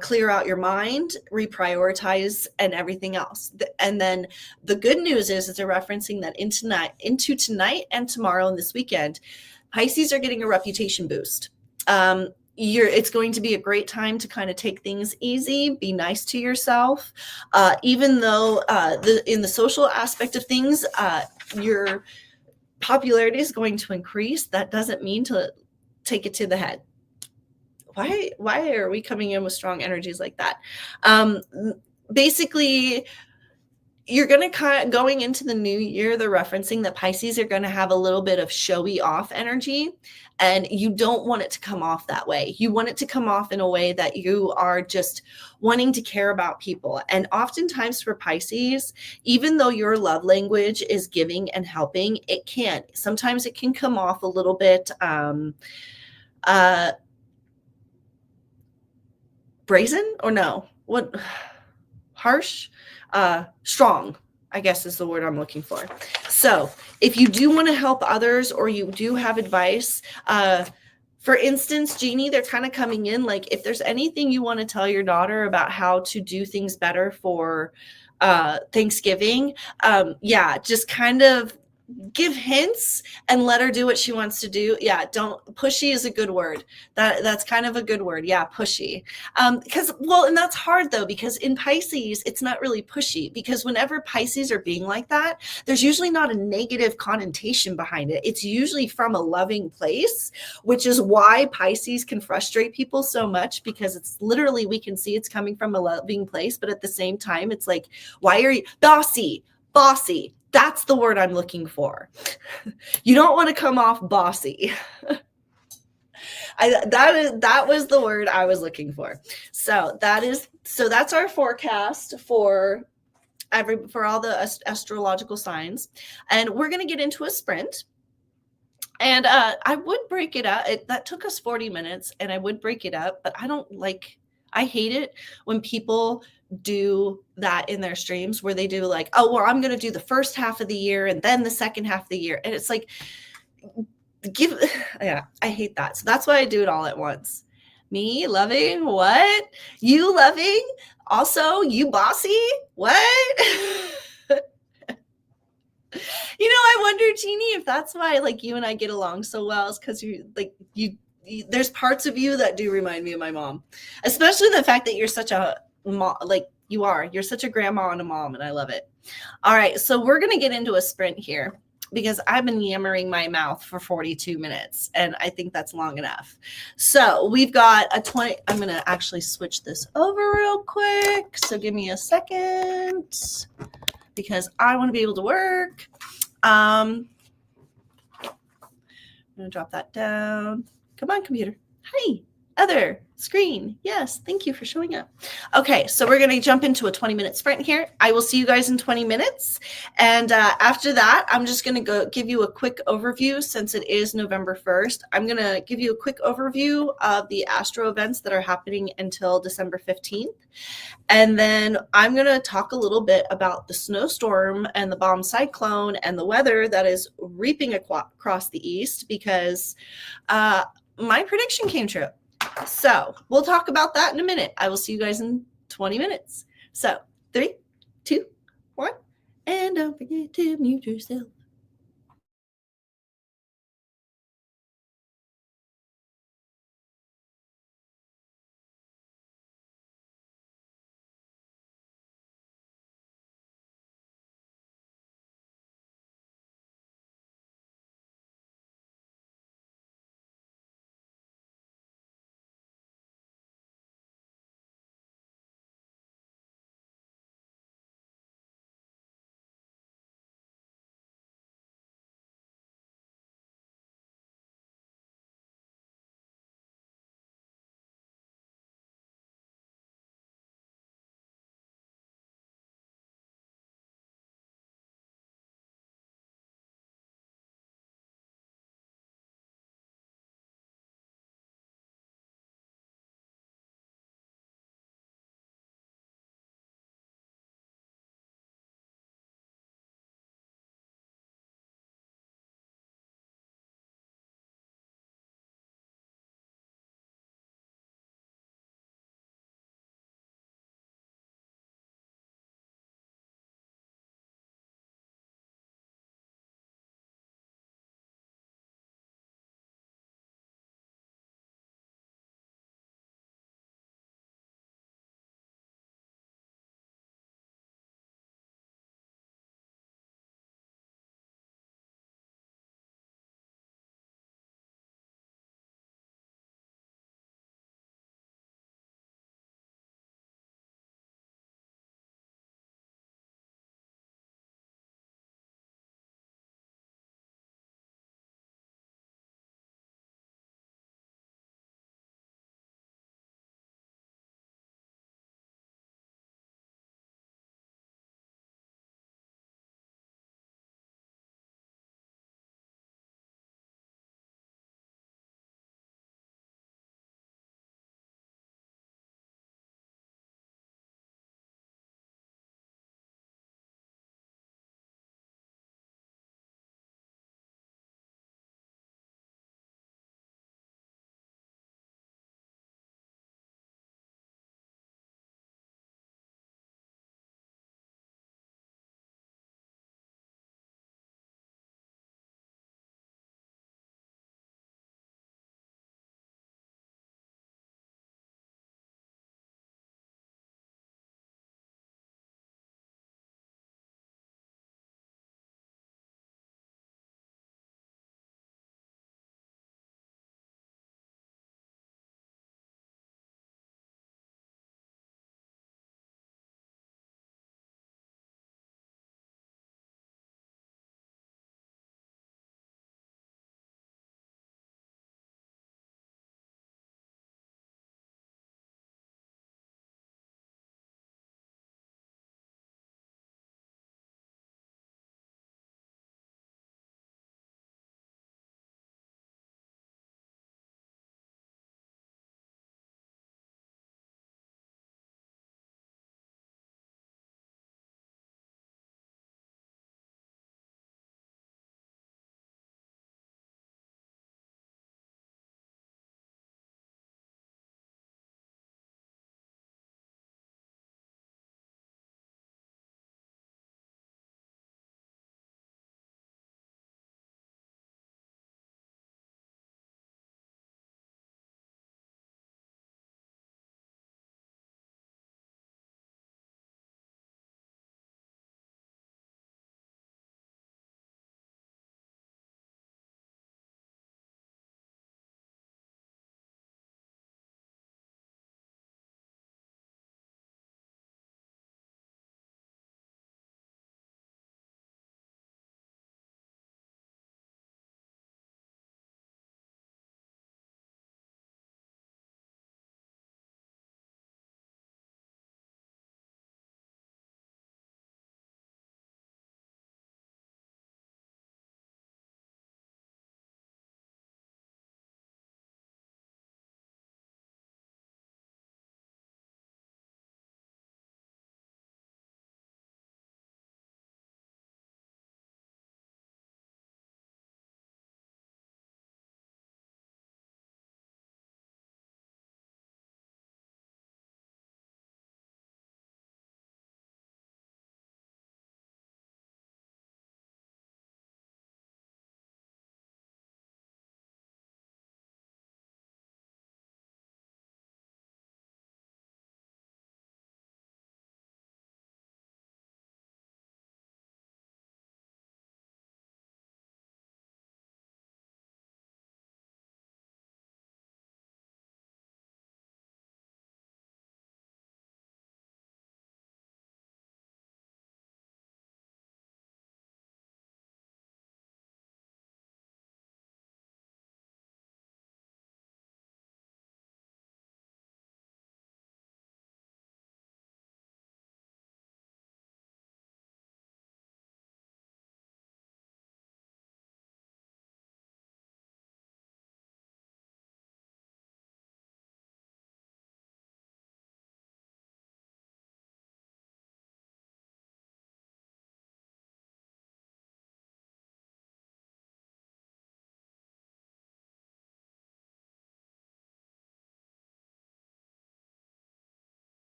clear out your mind, reprioritize, and everything else. And then the good news is they're referencing that into tonight and tomorrow and this weekend, Pisces are getting a reputation boost. It's going to be a great time to kind of take things easy, be nice to yourself. Even though in the social aspect of things, your popularity is going to increase, that doesn't mean to take it to the head. Why are we coming in with strong energies like that? Basically, you're going to going into the new year, they're referencing that Pisces are going to have a little bit of showy off energy, and you don't want it to come off that way. You want it to come off in a way that you are just wanting to care about people. And oftentimes for Pisces, even though your love language is giving and helping, sometimes it can come off a little bit brazen, or no, what, harsh, strong, I guess is the word I'm looking for. So if you do want to help others, or you do have advice, for instance, Jeannie, they're kind of coming in like, if there's anything you want to tell your daughter about how to do things better for Thanksgiving, just kind of give hints and let her do what she wants to do. Yeah, don't, pushy is a good word. That's kind of a good word. Yeah, pushy. Because, well, and that's hard though, because in Pisces, it's not really pushy, because whenever Pisces are being like that, there's usually not a negative connotation behind it. It's usually from a loving place, which is why Pisces can frustrate people so much, because it's literally, we can see it's coming from a loving place, but at the same time, it's like, why are you bossy? That's the word I'm looking for. You don't want to come off bossy. That was the word I was looking for. So that's our forecast for all the astrological signs, and we're going to get into a sprint. And I would break it up. That took us 40 minutes, and I would break it up, but I hate it when people do that in their streams, where they do like, oh, well, I'm going to do the first half of the year and then the second half of the year. And it's like, I hate that. So that's why I do it all at once. Me loving what? You loving? Also, you bossy? What? I wonder, Jeannie, if that's why like you and I get along so well, is because there's parts of you that do remind me of my mom, especially the fact that you're such a mom, you're such a grandma and a mom, and I love it. All right, so we're going to get into a sprint here, because I've been yammering my mouth for 42 minutes, and I think that's long enough. So we've got a 20, I'm going to actually switch this over real quick. So give me a second, because I want to be able to work. I'm going to drop that down. Come on, computer. Hi. Other screen. Yes, thank you for showing up. Okay, so we're going to jump into a 20-minute sprint here. I will see you guys in 20 minutes. And after that, I'm just going to go give you a quick overview. Since it is November 1st, I'm going to give you a quick overview of the astro events that are happening until December 15th. And then I'm going to talk a little bit about the snowstorm and the bomb cyclone and the weather that is reaping across the east, because my prediction came true. So we'll talk about that in a minute. I will see you guys in 20 minutes. So 3, 2, 1, and don't forget to mute yourself.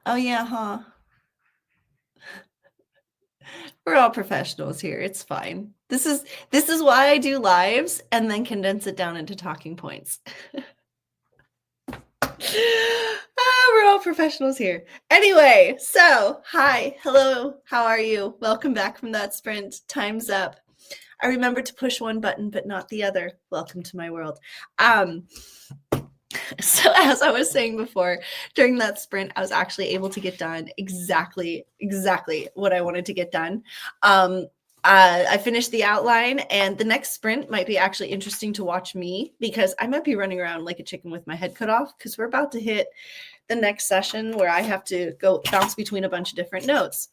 Oh yeah, huh? We're all professionals here. It's fine. This is why I do lives and then condense it down into talking points. We're all professionals here. Anyway, so hi, hello, how are you? Welcome back from that sprint. Time's up. I remembered to push one button, but not the other. Welcome to my world. So as I was saying before, during that sprint, I was actually able to get done exactly what I wanted to get done. I finished the outline, and the next sprint might be actually interesting to watch me, because I might be running around like a chicken with my head cut off, because we're about to hit the next session where I have to go bounce between a bunch of different notes.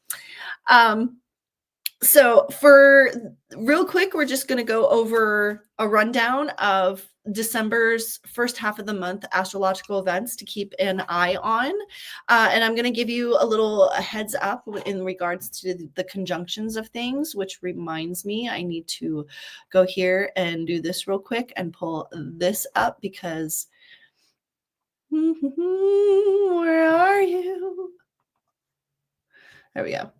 So for real quick, we're just going to go over a rundown of December's first half of the month astrological events to keep an eye on. And I'm going to give you a heads up in regards to the conjunctions of things, which reminds me I need to go here and do this real quick and pull this up, because where are you? There we go.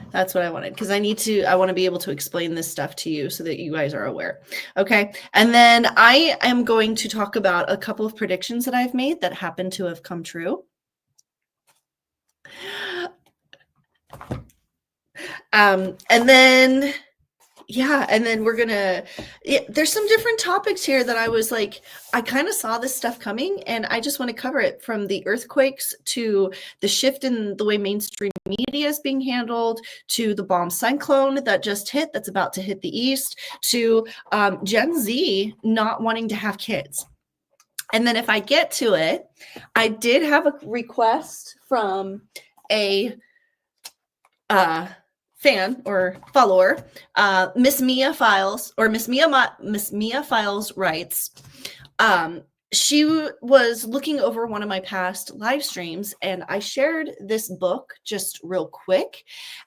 That's what I wanted, because I want to be able to explain this stuff to you so that you guys are aware. Okay. And then I am going to talk about a couple of predictions that I've made that happen to have come true. And then we're gonna, there's some different topics here that I was like, I kind of saw this stuff coming, and I just want to cover it, from the earthquakes to the shift in the way mainstream media is being handled, to the bomb cyclone that just hit, that's about to hit the East, to Gen Z not wanting to have kids. And then if I get to it, I did have a request from a fan or follower, Miss Mia Files, or Miss Mia Files writes, she was looking over one of my past live streams, and I shared this book just real quick,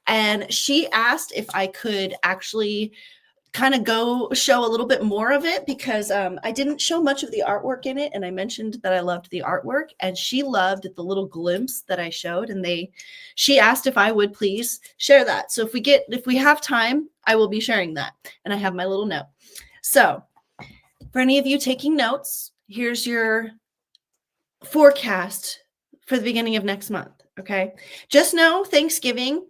and she asked if I could actually kind of go show a little bit more of it, because I didn't show much of the artwork in it, and I mentioned that I loved the artwork, and she loved the little glimpse that I showed, and she asked if I would please share that. So if we have time, I will be sharing that, and I have my little note. So for any of you taking notes, here's your forecast for the beginning of next month. Okay, just know Thanksgiving,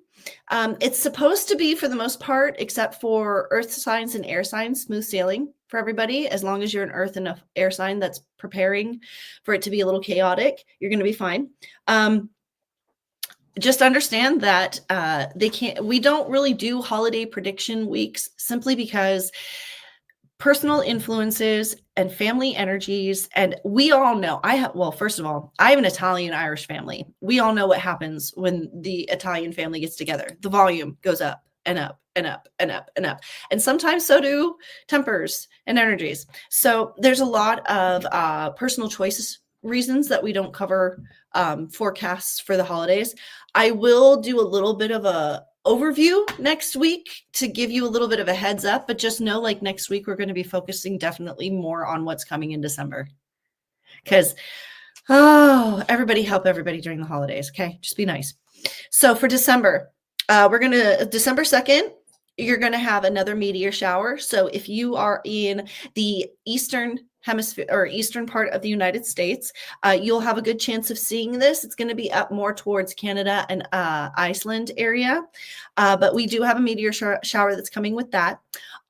it's supposed to be, for the most part, except for earth signs and air signs, smooth sailing for everybody. As long as you're an earth and an air sign that's preparing for it to be a little chaotic, you're going to be fine. Just understand that we don't really do holiday prediction weeks, simply because personal influences and family energies. And we all know, first of all, I have an Italian-Irish family. We all know what happens when the Italian family gets together. The volume goes up and up and up and up and up. And sometimes so do tempers and energies. So there's a lot of personal choices reasons that we don't cover forecasts for the holidays. I will do a little bit of a overview next week to give you a little bit of a heads up, but just know, like, next week we're going to be focusing definitely more on what's coming in December, because everybody help everybody during the holidays. Okay, just be nice. So for December, December 2nd, you're going to have another meteor shower. So if you are in the eastern hemisphere or eastern part of the United States, you'll have a good chance of seeing this. It's going to be up more towards Canada and Iceland area, but we do have a meteor shower that's coming with that.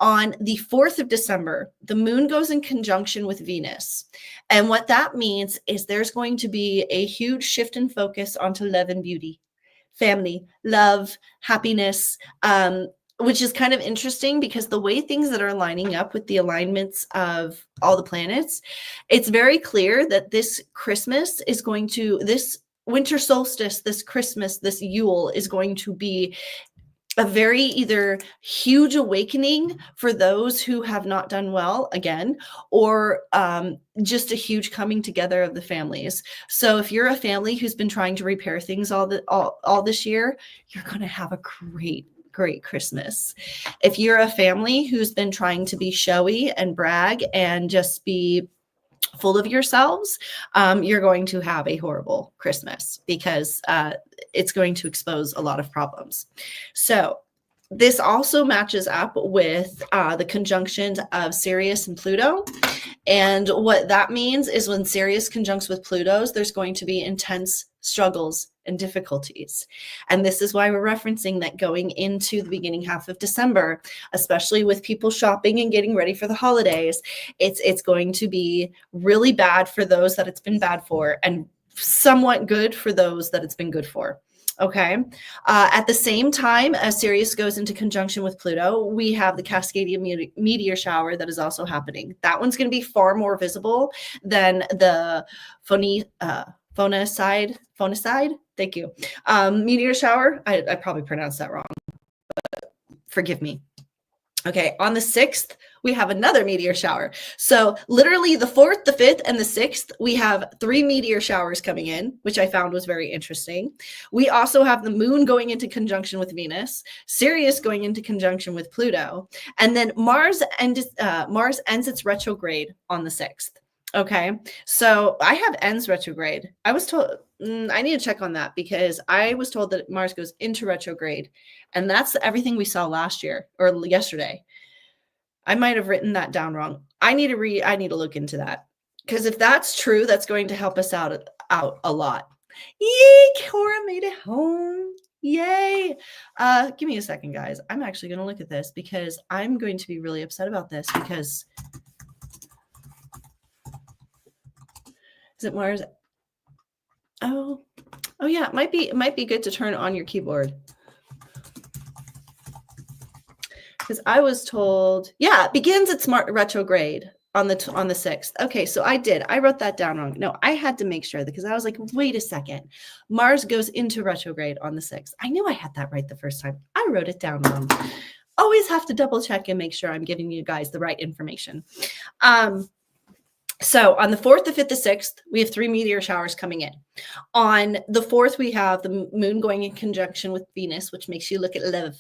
On the 4th of December, the moon goes in conjunction with Venus, and what that means is there's going to be a huge shift in focus onto love and beauty, family, love, happiness, which is kind of interesting, because the way things that are lining up with the alignments of all the planets, it's very clear that this winter solstice, this Christmas, this Yule is going to be a very either huge awakening for those who have not done well again, or just a huge coming together of the families. So if you're a family who's been trying to repair things all this year, you're going to have a great Christmas. If you're a family who's been trying to be showy and brag and just be full of yourselves, you're going to have a horrible Christmas because it's going to expose a lot of problems. So this also matches up with the conjunctions of Sirius and Pluto. And what that means is when Sirius conjuncts with Pluto's, there's going to be intense struggles and difficulties. And this is why we're referencing that going into the beginning half of December, especially with people shopping and getting ready for the holidays, it's going to be really bad for those that it's been bad for, and somewhat good for those that it's been good for. Okay. At the same time as Sirius goes into conjunction with Pluto, we have the Cascadia meteor shower that is also happening. That one's going to be far more visible than the Phonicide. Thank you. Meteor shower. I probably pronounced that wrong, but forgive me. Okay, on the 6th, we have another meteor shower. So literally the 4th, the 5th, and the 6th, we have 3 meteor showers coming in, which I found was very interesting. We also have the moon going into conjunction with Venus, Sirius going into conjunction with Pluto, and then Mars ends its retrograde on the 6th. Okay, so I have ends retrograde. I was told, I need to check on that because I was told that Mars goes into retrograde, and that's everything we saw last year or yesterday. I might have written that down wrong. I need to look into that because if that's true, that's going to help us out a lot. Yay, Cora made it home. Yay. Give me a second, guys. I'm actually going to look at this because I'm going to be really upset about this because is it Mars? Oh yeah, it might be good to turn on your keyboard. Because I was told, yeah, it begins its retrograde on the 6th. Okay, so I wrote that down wrong. No, I had to make sure because I was like, wait a second. Mars goes into retrograde on the 6th. I knew I had that right the first time. I wrote it down wrong. Always have to double check and make sure I'm giving you guys the right information. So on the 4th, the 5th, the 6th, we have 3 meteor showers coming in. On the 4th, we have the moon going in conjunction with Venus, which makes you look at love.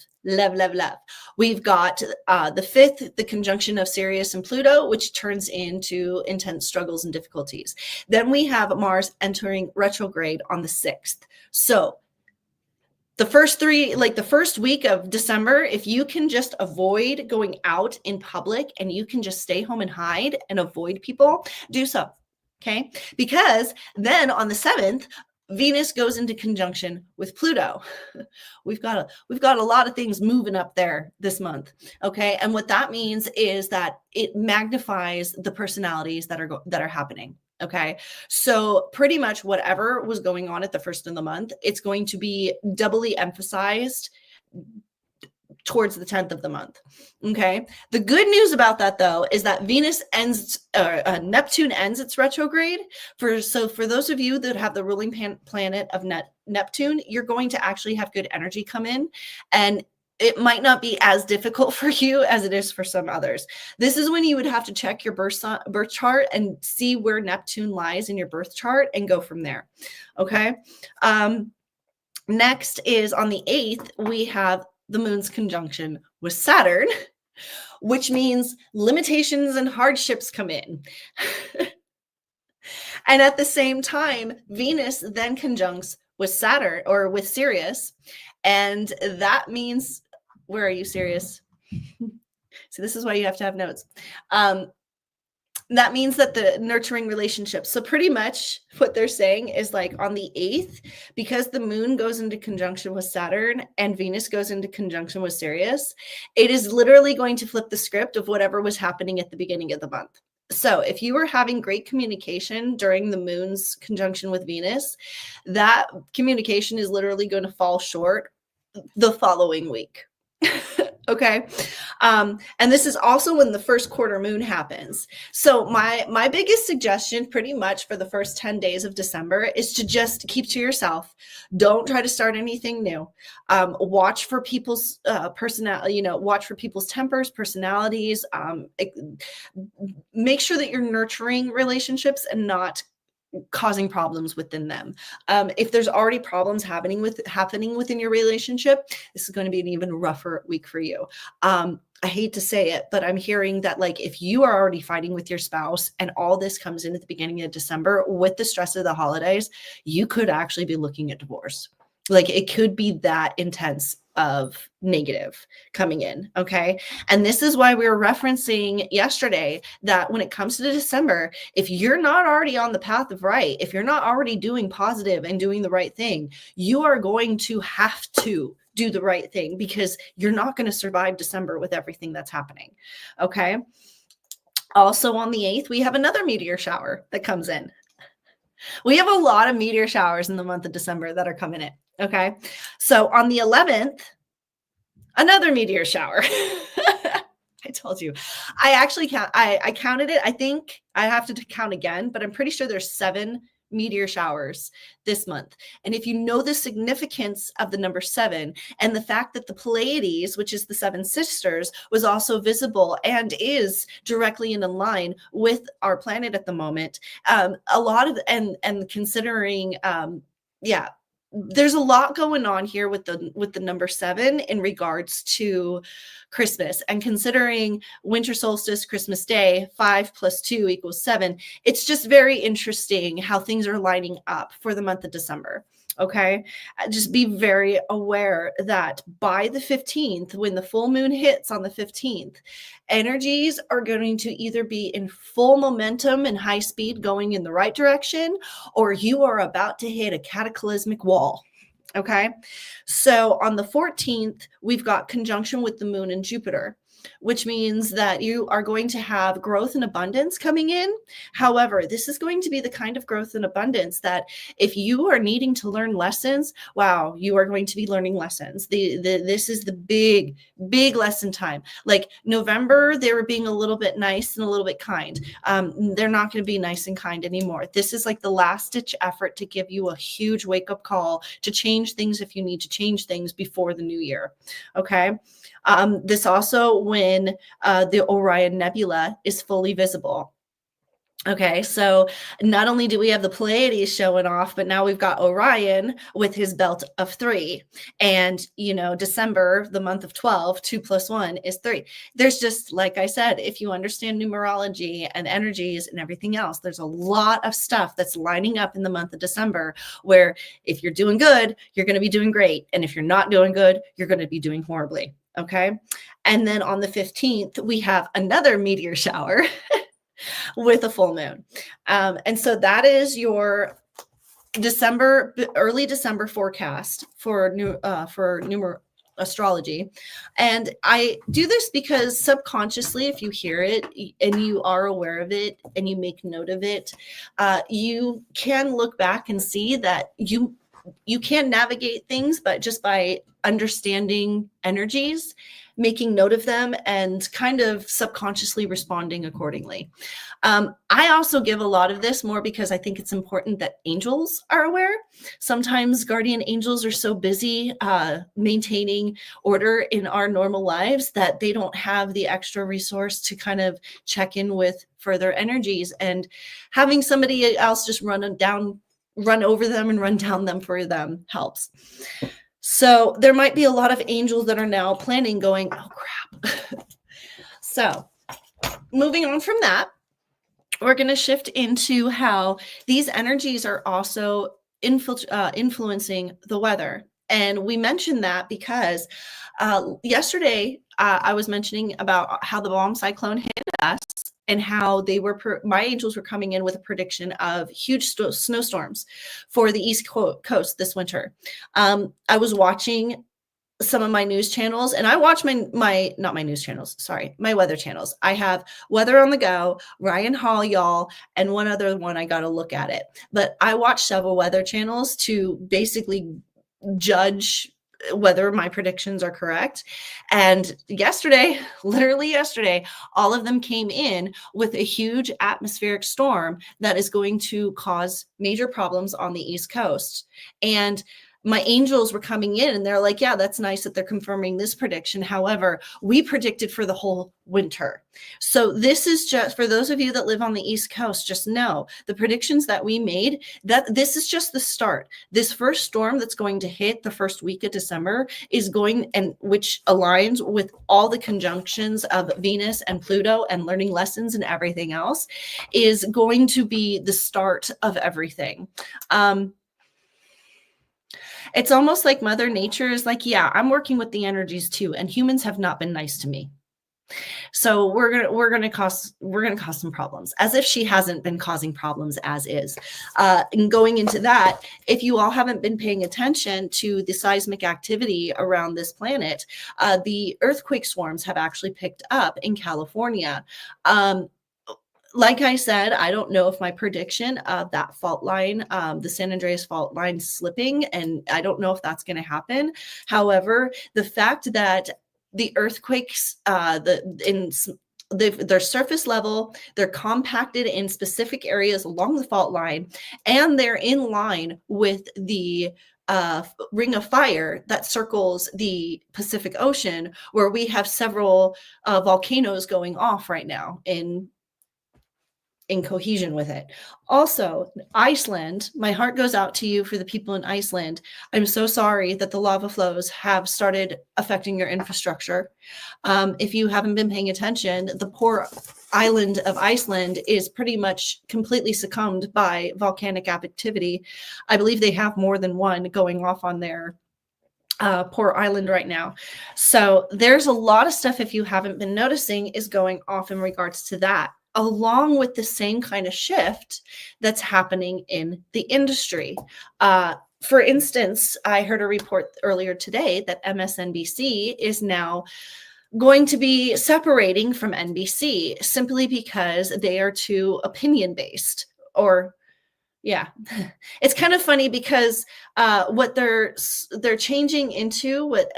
We've got the 5th, the conjunction of Sirius and Pluto, which turns into intense struggles and difficulties. Then we have Mars entering retrograde on the 6th. So the first week of December, if you can just avoid going out in public and you can just stay home and hide and avoid people, do so. Okay. Because then on the 7th, Venus goes into conjunction with Pluto. We've got a lot of things moving up there this month. Okay. And what that means is that it magnifies the personalities that are happening. Okay. So pretty much whatever was going on at the first of the month, it's going to be doubly emphasized towards the 10th of the month. Okay. The good news about that though, is that Neptune ends its retrograde. For those of you that have the ruling planet of Neptune, you're going to actually have good energy come in, and it might not be as difficult for you as it is for some others. This is when you would have to check your birth chart and see where Neptune lies in your birth chart and go from there. Okay. Next is on the 8th, we have the moon's conjunction with Saturn, which means limitations and hardships come in. And at the same time, Venus then conjuncts with Saturn or with Sirius. And that means, where are you, Sirius? So this is why you have to have notes. That means that the nurturing relationships. So pretty much what they're saying is like on the 8th, because the moon goes into conjunction with Saturn and Venus goes into conjunction with Sirius, it is literally going to flip the script of whatever was happening at the beginning of the month. So if you were having great communication during the moon's conjunction with Venus, that communication is literally going to fall short the following week. Okay. And this is also when the first quarter moon happens. So my biggest suggestion pretty much for the first 10 days of December is to just keep to yourself. Don't try to start anything new. Watch for people's personality, watch for people's tempers, personalities. Make sure that you're nurturing relationships and not causing problems within them. If there's already problems happening within your relationship, this is going to be an even rougher week for you. I hate to say it, but I'm hearing that like if you are already fighting with your spouse and all this comes in at the beginning of December with the stress of the holidays, you could actually be looking at divorce. Like it could be that intense of negative coming in. Okay. And this is why we were referencing yesterday that when it comes to December, if you're not already on the path of right, if you're not already doing positive and doing the right thing, you are going to have to do the right thing because you're not going to survive December with everything that's happening. Okay. Also on the 8th, we have another meteor shower that comes in. We have a lot of meteor showers in the month of December that are coming in. Okay. So on the 11th, another meteor shower. I told you. I actually I counted it. I think I have to count again, but I'm pretty sure there's 7 meteor showers this month. And if you know the significance of the number 7 and the fact that the Pleiades, which is the 7 sisters, was also visible and is directly in line with our planet at the moment, a lot of and considering there's a lot going on here with the number 7 in regards to Christmas, and considering winter solstice, Christmas Day, 5 + 2 = 7. It's just very interesting how things are lining up for the month of December. Okay. Just be very aware that by the 15th, when the full moon hits on the 15th, energies are going to either be in full momentum and high speed going in the right direction, or you are about to hit a cataclysmic wall. Okay. So on the 14th, we've got conjunction with the moon and Jupiter, which means that you are going to have growth and abundance coming in. However, this is going to be the kind of growth and abundance that if you are needing to learn lessons, wow, you are going to be learning lessons. This is the big lesson time. Like November, they were being a little bit nice and a little bit kind. They're not going to be nice and kind anymore. This is like the last ditch effort to give you a huge wake up call to change things if you need to change things before the new year. Okay. This also when the Orion Nebula is fully visible. Okay, so not only do we have the Pleiades showing off, but now we've got Orion with his belt of 3. And, December, the month of 12, 2 + 1 is 3. There's just, like I said, if you understand numerology and energies and everything else, there's a lot of stuff that's lining up in the month of December where if you're doing good, you're going to be doing great. And if you're not doing good, you're going to be doing horribly. Okay. And then on the 15th, we have another meteor shower with a full moon. And so that is your early December forecast for astrology. And I do this because subconsciously, if you hear it and you are aware of it and you make note of it, you can look back and see that you can navigate things, but just by understanding energies, making note of them, and kind of subconsciously responding accordingly. I also give a lot of this more because I think it's important that angels are aware. Sometimes guardian angels are so busy maintaining order in our normal lives that they don't have the extra resource to kind of check in with further energies, and having somebody else just run over them and run down them for them helps. So there might be a lot of angels that are now planning going, oh crap. So moving on from that, we're going to shift into how these energies are also influencing the weather. And we mentioned that because yesterday I was mentioning about how the bomb cyclone hit us and how my angels were coming in with a prediction of huge snowstorms for the East Coast this winter. I was watching some of my news channels, and I watch my weather channels. I have Weather on the Go, Ryan Hall, y'all, and one other one I got to look at it. But I watch several weather channels to basically judge whether my predictions are correct. And literally yesterday, all of them came in with a huge atmospheric storm that is going to cause major problems on the East Coast. And my angels were coming in and they're like, yeah, that's nice that they're confirming this prediction. However, we predicted for the whole winter. So this is just for those of you that live on the East Coast, just know the predictions that we made, that this is just the start. This first storm that's going to hit the first week of December is going, and which aligns with all the conjunctions of Venus and Pluto and learning lessons and everything else, is going to be the start of everything. It's almost like Mother Nature is like, yeah, I'm working with the energies too, and humans have not been nice to me. So we're gonna cause some problems, as if she hasn't been causing problems as is. And going into that, if you all haven't been paying attention to the seismic activity around this planet, the earthquake swarms have actually picked up in California. Like I said, I don't know if my prediction of that fault line, the San Andreas fault line slipping, and I don't know if that's going to happen. However, the fact that the earthquakes, their surface level, they're compacted in specific areas along the fault line, and they're in line with the ring of fire that circles the Pacific Ocean, where we have several volcanoes going off right now in cohesion with it. Also, Iceland, my heart goes out to you for the people in Iceland. I'm so sorry that the lava flows have started affecting your infrastructure. If you haven't been paying attention, the poor island of Iceland is pretty much completely succumbed by volcanic activity. I believe they have more than one going off on their poor island right now. So there's a lot of stuff, if you haven't been noticing, is going off in regards to that, along with the same kind of shift that's happening in the industry. For instance, I heard a report earlier today that MSNBC is now going to be separating from NBC simply because they are too opinion-based. Or yeah, it's kind of funny because what they're changing into, what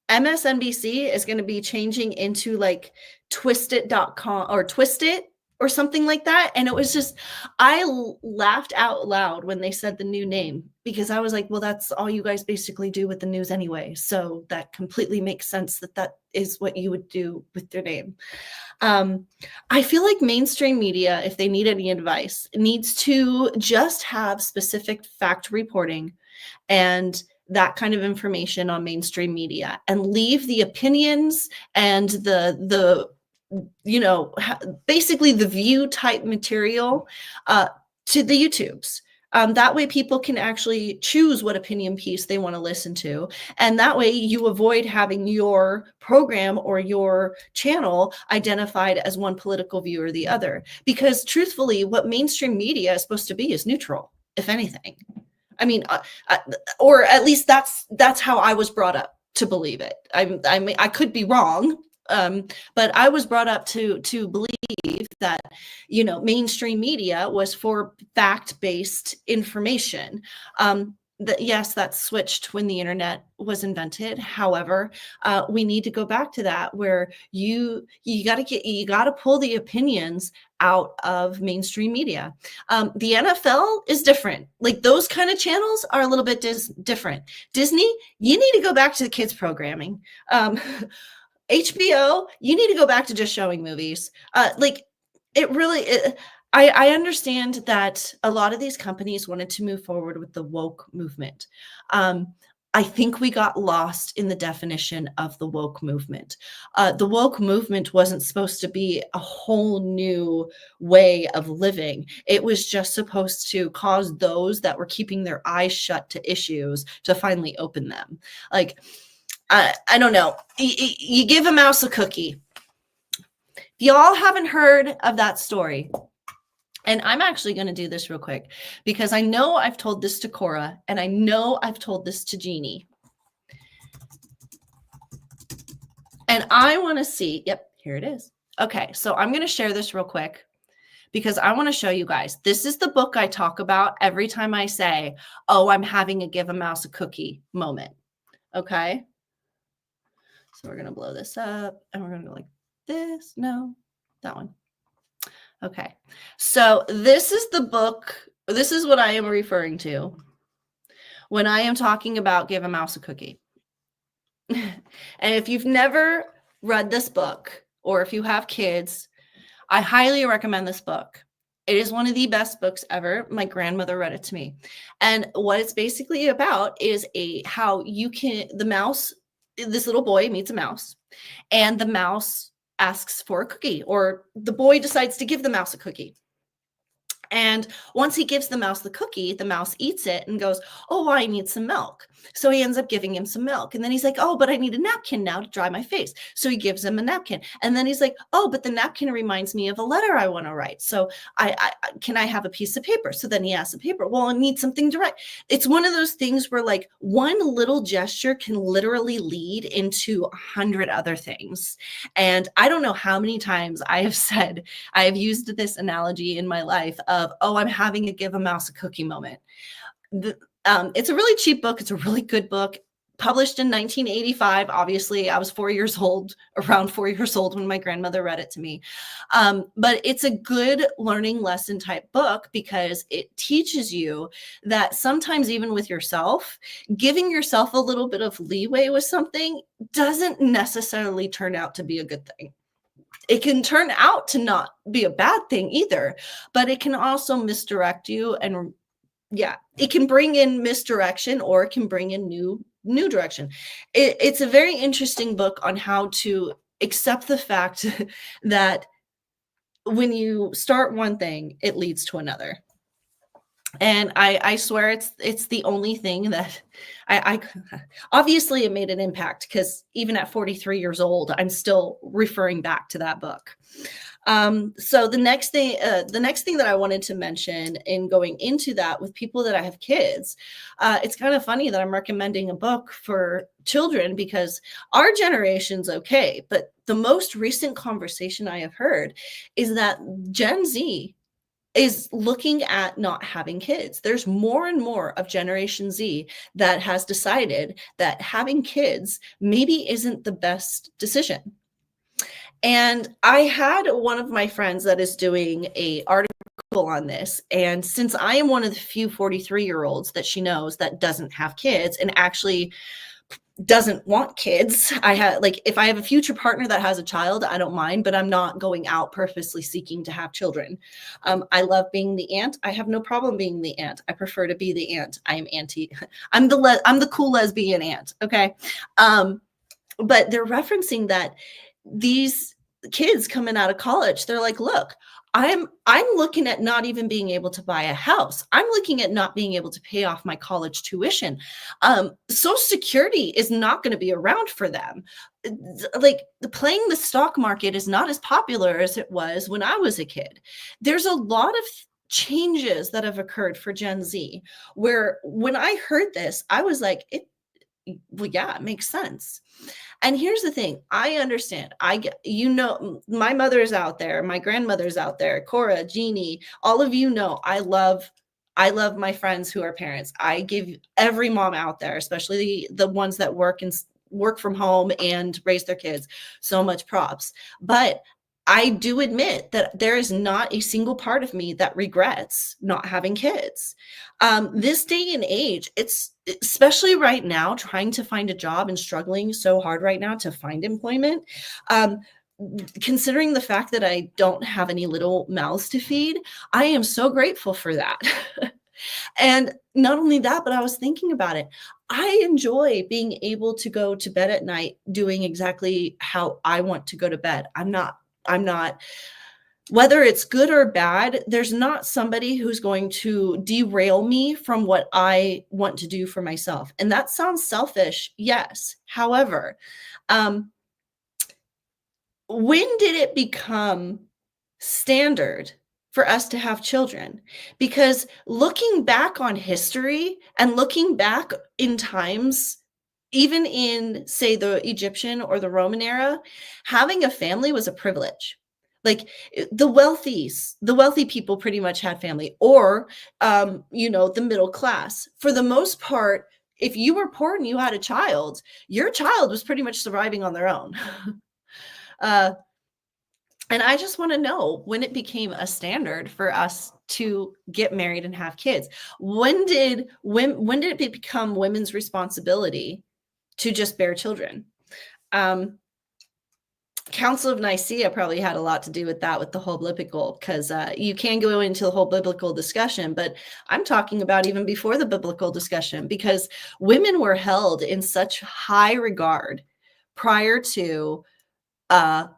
MSNBC is going to be changing into like twistit.com or Twistit or something like that. And it was just, I laughed out loud when they said the new name, because I was like, well, that's all you guys basically do with the news anyway. So that completely makes sense that that is what you would do with your name. I feel like mainstream media, if they need any advice, needs to just have specific fact reporting and that kind of information on mainstream media, and leave the opinions and the basically the view type material to the YouTubes. That way people can actually choose what opinion piece they want to listen to. And that way you avoid having your program or your channel identified as one political view or the other. Because truthfully, what mainstream media is supposed to be is neutral, if anything. I mean, or at least that's how I was brought up to believe it. I could be wrong, but I was brought up to believe that, mainstream media was for fact-based information. Yes, that switched when the internet was invented. However, we need to go back to that, where you got to pull the opinions out of mainstream media. The NFL is different. Like, those kind of channels are a little bit different. Disney, you need to go back to the kids programming. HBO, you need to go back to just showing movies. I understand that a lot of these companies wanted to move forward with the woke movement. I think we got lost in the definition of the woke movement. The woke movement wasn't supposed to be a whole new way of living. It was just supposed to cause those that were keeping their eyes shut to issues to finally open them. Like, I don't know. You give a mouse a cookie. If y'all haven't heard of that story, and I'm actually going to do this real quick, because I know I've told this to Cora, and I know I've told this to Jeannie. And I want to see, yep, here it is. Okay, so I'm going to share this real quick, because I want to show you guys. This is the book I talk about every time I say, oh, I'm having a give a mouse a cookie moment. Okay. So we're going to blow this up, and we're going to go like this. No, that one. Okay. So this is the book. This is what I am referring to when I am talking about give a mouse a cookie. And if you've never read this book, or if you have kids, I highly recommend this book. It is one of the best books ever. My grandmother read it to me. And what it's basically about is how you can, the mouse, this little boy meets a mouse, and the mouse asks for a cookie, or the boy decides to give the mouse a cookie. And once he gives the mouse the cookie, the mouse eats it and goes, oh, I need some milk. So he ends up giving him some milk. And then he's like, oh, but I need a napkin now to dry my face. So he gives him a napkin. And then he's like, oh, but the napkin reminds me of a letter I want to write. So can I have a piece of paper? So then he asks a paper. Well, I need something to write. It's one of those things where like one little gesture can literally lead into 100 other things. And I don't know how many times I have used this analogy in my life of, oh, I'm having a give a mouse a cookie moment. It's a really cheap book. It's a really good book. Published in 1985. Obviously, I was around 4 years old when my grandmother read it to me. But it's a good learning lesson type book because it teaches you that sometimes even with yourself, giving yourself a little bit of leeway with something doesn't necessarily turn out to be a good thing. It can turn out to not be a bad thing either, but it can also misdirect you. And yeah, it can bring in misdirection, or it can bring in new direction. It's a very interesting book on how to accept the fact that when you start one thing, it leads to another. And I swear it's the only thing that I obviously it made an impact, because even at 43 years old, I'm still referring back to that book. So the next thing that I wanted to mention in going into that with people that I have kids, it's kind of funny that I'm recommending a book for children because our generation's okay. But the most recent conversation I have heard is that Gen Z is looking at not having kids. There's more and more of Generation Z that has decided that having kids maybe isn't the best decision. And I had one of my friends that is doing an article on this. And since I am one of the few 43-year-olds that she knows that doesn't have kids and actually doesn't want kids, if I have a future partner that has a child, I don't mind, but I'm not going out purposely seeking to have children. I love being the aunt. I have no problem being the aunt. I prefer to be the aunt. I'm the cool lesbian aunt. Okay. But they're referencing that these kids coming out of college, they're like, look, I'm looking at not even being able to buy a house. I'm looking at not being able to pay off my college tuition. Social Security is not going to be around for them. Like playing the stock market is not as popular as it was when I was a kid. There's a lot of changes that have occurred for Gen Z, where when I heard this, I was like, well, yeah, it makes sense. And here's the thing. I understand. My mother's out there. My grandmother's out there. Cora, Jeannie, all of you know, I love my friends who are parents. I give every mom out there, especially the ones that work from home and raise their kids, so much props. But I do admit that there is not a single part of me that regrets not having kids. This day and age, it's especially right now, trying to find a job and struggling so hard right now to find employment. Considering the fact that I don't have any little mouths to feed, I am so grateful for that. And not only that, but I was thinking about it. I enjoy being able to go to bed at night doing exactly how I want to go to bed. I'm not, whether it's good or bad, there's not somebody who's going to derail me from what I want to do for myself. And that sounds selfish, yes. However, when did it become standard for us to have children? Because looking back on history and looking back in times, even in, say, the Egyptian or the Roman era, having a family was a privilege. Like the wealthy people pretty much had family, or, the middle class. For the most part, if you were poor and you had a child, your child was pretty much surviving on their own. And I just want to know when it became a standard for us to get married and have kids. When did it become women's responsibility to just bear children? Council of Nicaea probably had a lot to do with that, with the whole biblical, because you can go into the whole biblical discussion, but I'm talking about even before the biblical discussion, because women were held in such high regard prior to the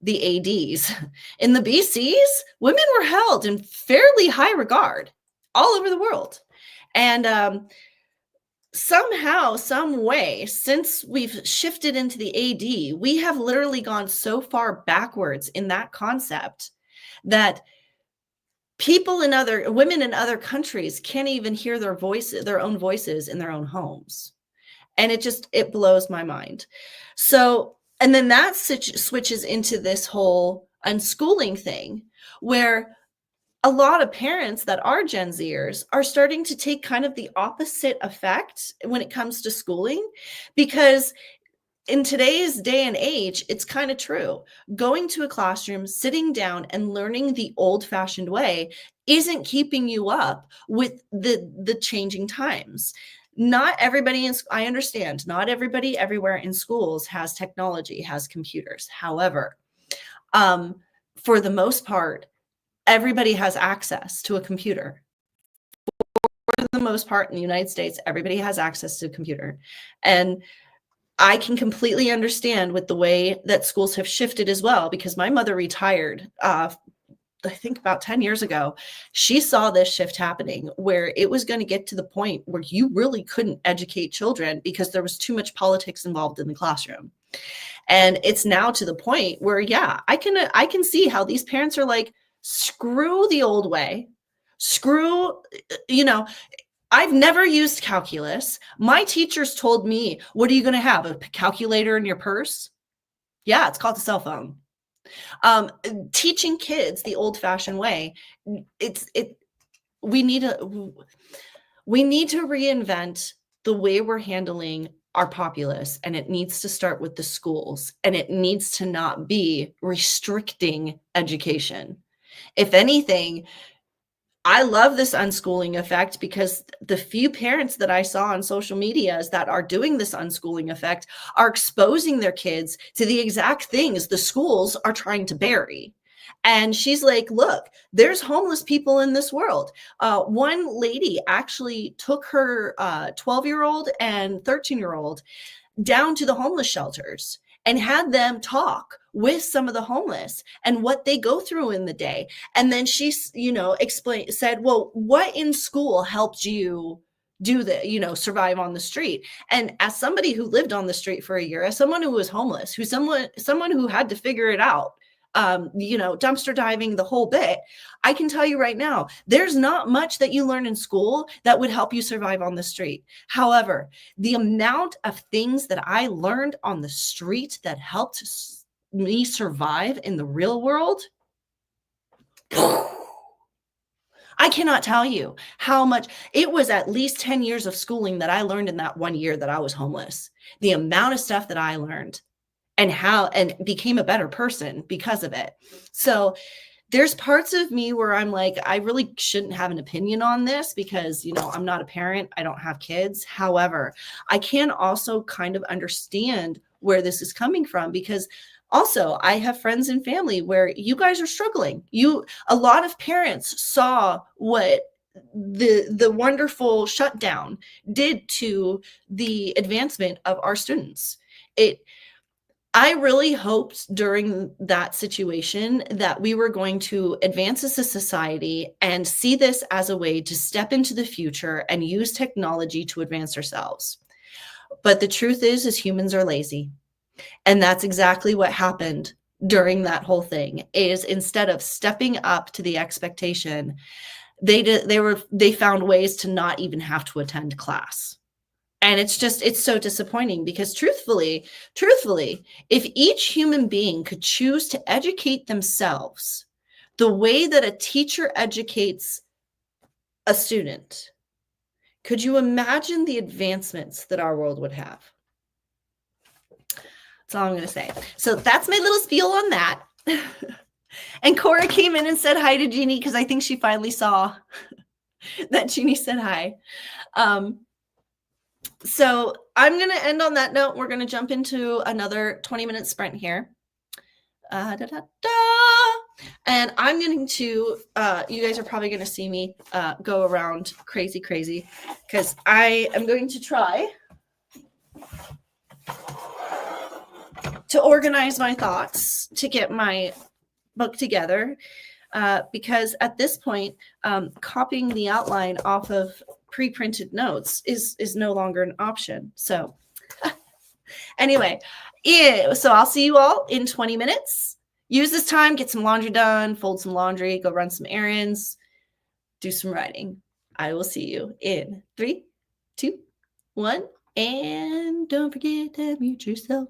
ADs. In the BCs, women were held in fairly high regard all over the world. And somehow, some way, since we've shifted into the AD, we have literally gone so far backwards in that concept that women in other countries can't even hear their own voices in their own homes. And it blows my mind. So, and then that switches into this whole unschooling thing, where a lot of parents that are Gen Zers are starting to take kind of the opposite effect when it comes to schooling, because in today's day and age, it's kind of true. Going to a classroom, sitting down and learning the old-fashioned way isn't keeping you up with the changing times. Not everybody I understand, not everybody everywhere in schools has technology, has computers. However, for the most part, everybody has access to a computer. For the most part, in the United States, everybody has access to a computer. And I can completely understand with the way that schools have shifted as well, because my mother retired, I think about 10 years ago. She saw this shift happening, where it was going to get to the point where you really couldn't educate children because there was too much politics involved in the classroom. And it's now to the point where, yeah, I can see how these parents are like, screw the old way. I've never used calculus. My teachers told me, what are you going to have? A calculator in your purse? Yeah, it's called a cell phone. Teaching kids the old-fashioned way, we need to reinvent the way we're handling our populace, and it needs to start with the schools, and it needs to not be restricting education. If anything, I love this unschooling effect, because the few parents that I saw on social media that are doing this unschooling effect are exposing their kids to the exact things the schools are trying to bury. And she's like, look, there's homeless people in this world. One lady actually took her 12-year-old and 13-year-old down to the homeless shelters and had them talk with some of the homeless and what they go through in the day. And then she, said, well, what in school helped you do survive on the street? And as somebody who lived on the street for a year, as someone who was homeless, someone who had to figure it out, dumpster diving, the whole bit, I can tell you right now, there's not much that you learn in school that would help you survive on the street. However, the amount of things that I learned on the street that helped me survive in the real world, I cannot tell you how much. It was at least 10 years of schooling that I learned in that 1 year that I was homeless. The amount of stuff that I learned and became a better person because of it. So there's parts of me where I'm like, I really shouldn't have an opinion on this because, I'm not a parent. I don't have kids. However, I can also kind of understand where this is coming from, because also I have friends and family where you guys are struggling. A lot of parents saw what the wonderful shutdown did to the advancement of our students. I really hoped during that situation that we were going to advance as a society and see this as a way to step into the future and use technology to advance ourselves. But the truth is humans are lazy. And that's exactly what happened during that whole thing, is instead of stepping up to the expectation, they found ways to not even have to attend class. And it's so disappointing, because truthfully, if each human being could choose to educate themselves the way that a teacher educates a student, could you imagine the advancements that our world would have? That's all I'm going to say. So that's my little spiel on that. And Cora came in and said hi to Jeannie because I think she finally saw that Jeannie said hi. So I'm going to end on that note. We're going to jump into another 20-minute sprint here. And I'm going to, you guys are probably going to see me go around crazy because I am going to try to organize my thoughts to get my book together. Because at this point, copying the outline off of pre-printed notes is no longer an option. So anyway, so I'll see you all in 20 minutes. Use this time, get some laundry done, fold some laundry, go run some errands, do some writing. I will see you in 3, 2, 1, and don't forget to mute yourself.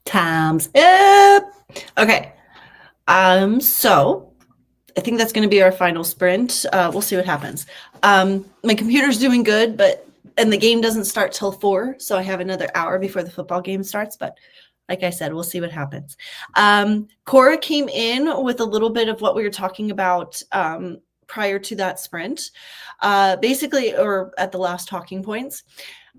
Time's up. Okay. So I think that's going to be our final sprint. We'll see what happens. My computer's doing good, and the game doesn't start till 4, so I have another hour before the football game starts, but like I said, we'll see what happens. Cora came in with a little bit of what we were talking about prior to that sprint, basically, or at the last talking points.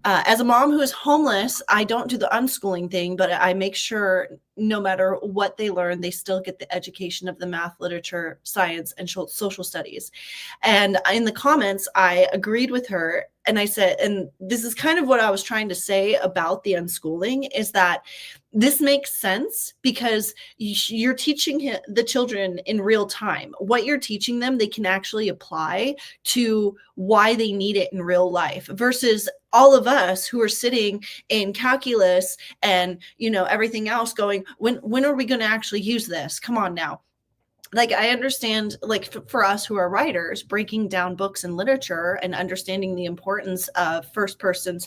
As a mom who is homeless, I don't do the unschooling thing, but I make sure no matter what they learn, they still get the education of the math, literature, science, and social studies. And in the comments, I agreed with her. And I said, and this is kind of what I was trying to say about the unschooling, is that this makes sense because you're teaching the children in real time. What you're teaching them, they can actually apply to why they need it in real life, versus all of us who are sitting in calculus and, everything else going, when are we going to actually use this? Come on now. Like, I understand, like, for us who are writers, breaking down books and literature and understanding the importance of first person,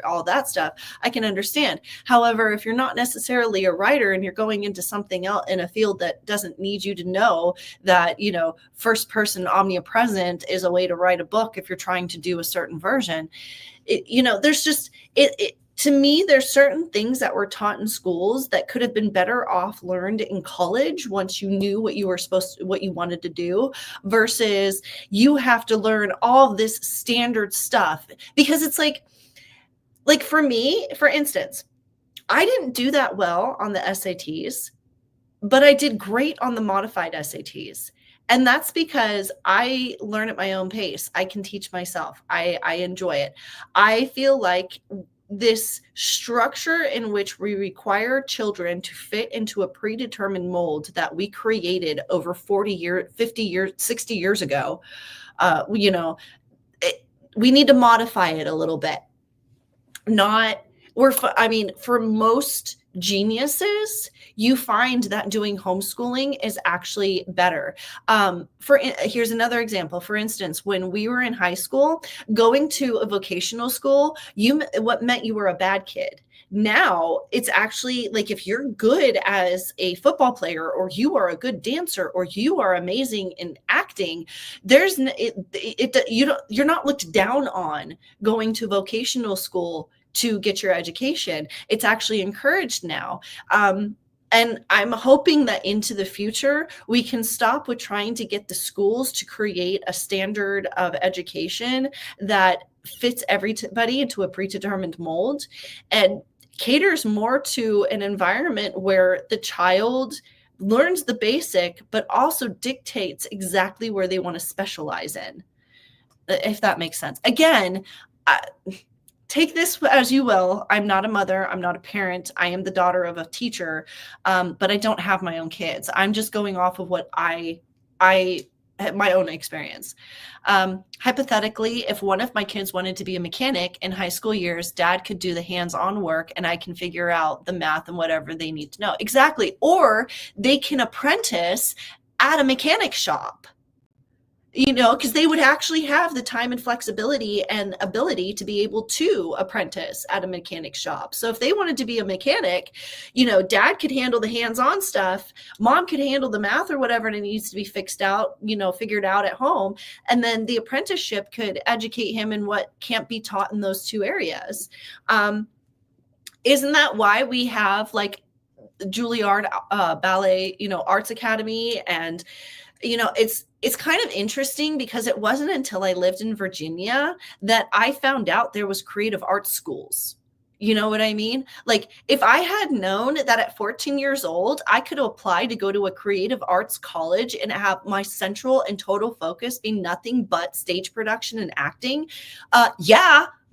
all that stuff, I can understand. However, if you're not necessarily a writer and you're going into something else in a field that doesn't need you to know that, first person omnipresent is a way to write a book if you're trying to do a certain version, there's just, to me, there's certain things that were taught in schools that could have been better off learned in college once you knew what you wanted to do, versus you have to learn all this standard stuff. Because it's like for me, for instance, I didn't do that well on the SATs, but I did great on the modified SATs. And that's because I learn at my own pace. I can teach myself. I enjoy it. I feel like this structure in which we require children to fit into a predetermined mold that we created over 40 years, 50 years, 60 years ago, we need to modify it a little bit. For most geniuses, you find that doing homeschooling is actually better. Here's another example. For instance, when we were in high school, going to a vocational school, what meant you were a bad kid. Now it's actually like, if you're good as a football player, or you are a good dancer, or you are amazing in acting, you're not looked down on going to vocational school to get your education. It's actually encouraged now. And I'm hoping that into the future, we can stop with trying to get the schools to create a standard of education that fits everybody into a predetermined mold and caters more to an environment where the child learns the basic, but also dictates exactly where they want to specialize in, if that makes sense. Again, take this as you will. I'm not a mother. I'm not a parent. I am the daughter of a teacher, but I don't have my own kids. I'm just going off of what I had my own experience. Hypothetically, if one of my kids wanted to be a mechanic in high school years, dad could do the hands-on work and I can figure out the math and whatever they need to know. Exactly. Or they can apprentice at a mechanic shop. Because they would actually have the time and flexibility and ability to be able to apprentice at a mechanic shop. So if they wanted to be a mechanic, dad could handle the hands-on stuff, mom could handle the math or whatever that needs to be figured out at home. And then the apprenticeship could educate him in what can't be taught in those two areas. Isn't that why we have like Juilliard Ballet, Arts Academy? And it's kind of interesting because it wasn't until I lived in Virginia that I found out there was creative arts schools. You know what I mean? Like, if I had known that at 14 years old, I could apply to go to a creative arts college and have my central and total focus be nothing but stage production and acting,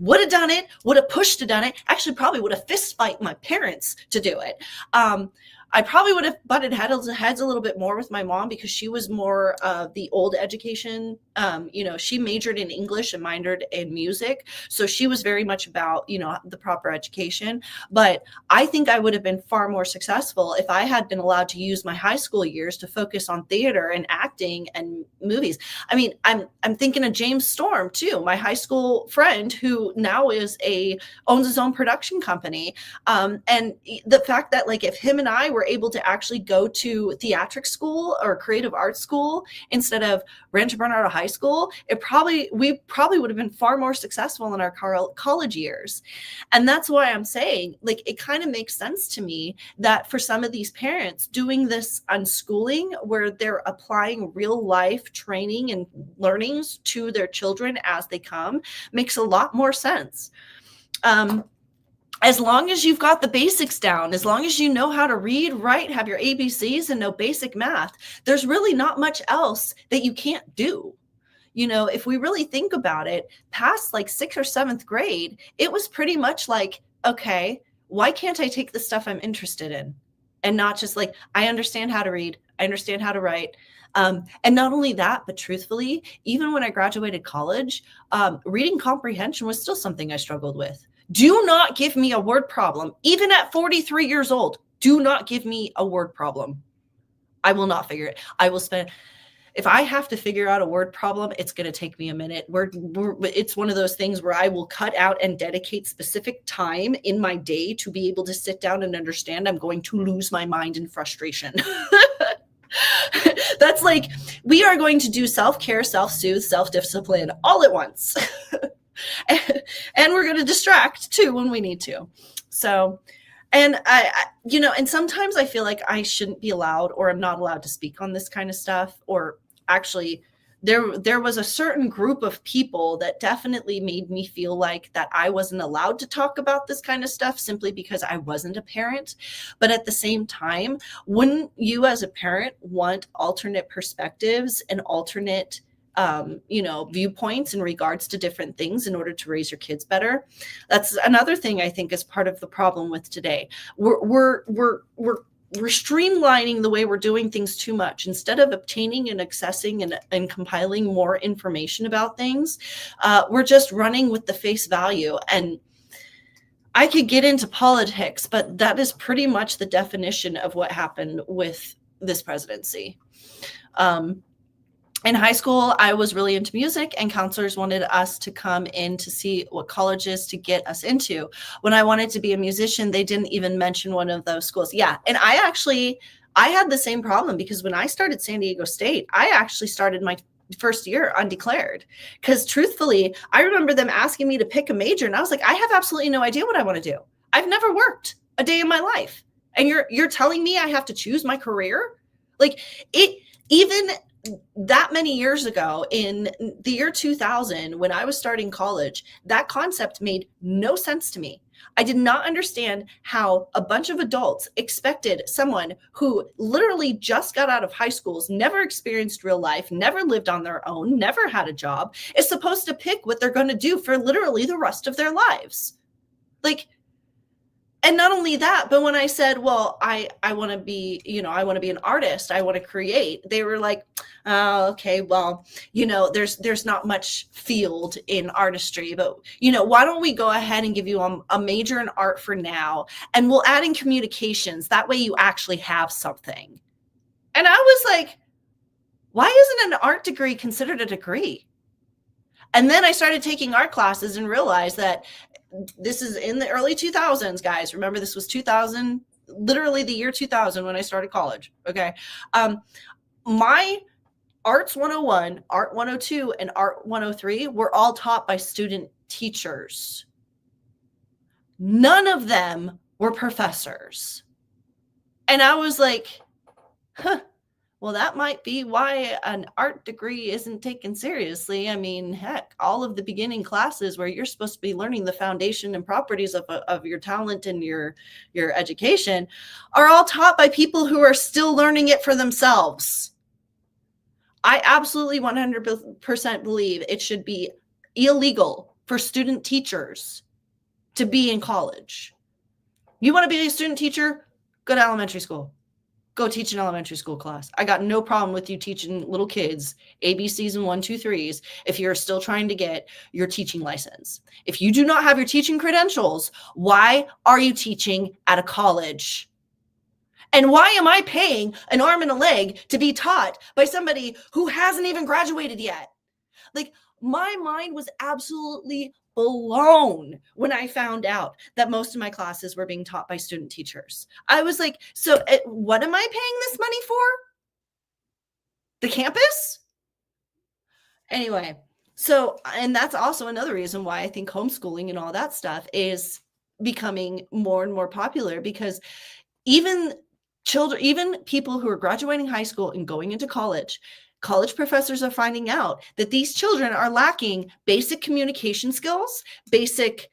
would have done it, would have pushed to done it. Actually, probably would have fist fight my parents to do it. I probably would have butted heads a little bit more with my mom because she was more of the old education. She majored in English and minored in music. So she was very much about, the proper education. But I think I would have been far more successful if I had been allowed to use my high school years to focus on theater and acting and movies. I mean, I'm thinking of James Storm too, my high school friend who now owns his own production company. And the fact that like if him and I were able to actually go to theatric school or creative arts school instead of Rancho Bernardo High School, we probably would have been far more successful in our college years. And that's why I'm saying, like, it kind of makes sense to me that for some of these parents doing this unschooling where they're applying real life training and learnings to their children as they come makes a lot more sense. As long as you've got the basics down, as long as you know how to read, write, have your ABCs and know basic math, there's really not much else that you can't do. If we really think about it, past like 6th or 7th grade, it was pretty much like, okay, why can't I take the stuff I'm interested in? And not just like, I understand how to read, I understand how to write. And not only that, but truthfully, even when I graduated college, reading comprehension was still something I struggled with. Do not give me a word problem. Even at 43 years old, do not give me a word problem. I will not figure it. If I have to figure out a word problem, it's going to take me a minute. It's one of those things where I will cut out and dedicate specific time in my day to be able to sit down and understand. I'm going to lose my mind in frustration. That's like, we are going to do self-care, self-soothe, self-discipline all at once. And we're going to distract too when we need to. So, and and sometimes I feel like I shouldn't be allowed, or I'm not allowed to speak on this kind of stuff. Or actually, there was a certain group of people that definitely made me feel like that I wasn't allowed to talk about this kind of stuff simply because I wasn't a parent. But at the same time, wouldn't you as a parent want alternate perspectives and alternate viewpoints in regards to different things in order to raise your kids better? That's another thing I think is part of the problem with today. We're streamlining the way we're doing things too much. Instead of obtaining and accessing and compiling more information about things, we're just running with the face value. And I could get into politics, but that is pretty much the definition of what happened with this presidency. In high school, I was really into music, and counselors wanted us to come in to see what colleges to get us into. When I wanted to be a musician, they didn't even mention one of those schools. Yeah. And I had the same problem because when I started San Diego State, I actually started my first year undeclared because truthfully, I remember them asking me to pick a major and I was like, I have absolutely no idea what I want to do. I've never worked a day in my life. And you're telling me I have to choose my career? Like even that many years ago in the year 2000, when I was starting college, that concept made no sense to me. I did not understand how a bunch of adults expected someone who literally just got out of high schools, never experienced real life, never lived on their own, never had a job, is supposed to pick what they're going to do for literally the rest of their lives. Like, and not only that, but when I said, well, I want to be, I want to be an artist, I want to create, they were like, oh, okay, well, there's not much field in artistry, but, why don't we go ahead and give you a major in art for now, and we'll add in communications. That way you actually have something. And I was like, why isn't an art degree considered a degree? And then I started taking art classes and realized that this is in the early 2000s, guys. Remember, this was 2000, literally the year 2000 when I started college. Okay. My Arts 101, Art 102, and Art 103 were all taught by student teachers. None of them were professors. And I was like, well, that might be why an art degree isn't taken seriously. I mean, heck, all of the beginning classes where you're supposed to be learning the foundation and properties of your talent and your education are all taught by people who are still learning it for themselves. I absolutely 100% believe it should be illegal for student teachers to be in college. You want to be a student teacher? Go to elementary school. Go teach an elementary school class. I got no problem with you teaching little kids ABCs and 1, 2, 3s if you're still trying to get your teaching license. If you do not have your teaching credentials, why are you teaching at a college? And why am I paying an arm and a leg to be taught by somebody who hasn't even graduated yet? Like, my mind was absolutely blown when I found out that most of my classes were being taught by student teachers. I was like, so what am I paying this money for? The campus? Anyway, so, and that's also another reason why I think homeschooling and all that stuff is becoming more and more popular, because even children, even people who are graduating high school and going into college professors are finding out that these children are lacking basic communication skills, basic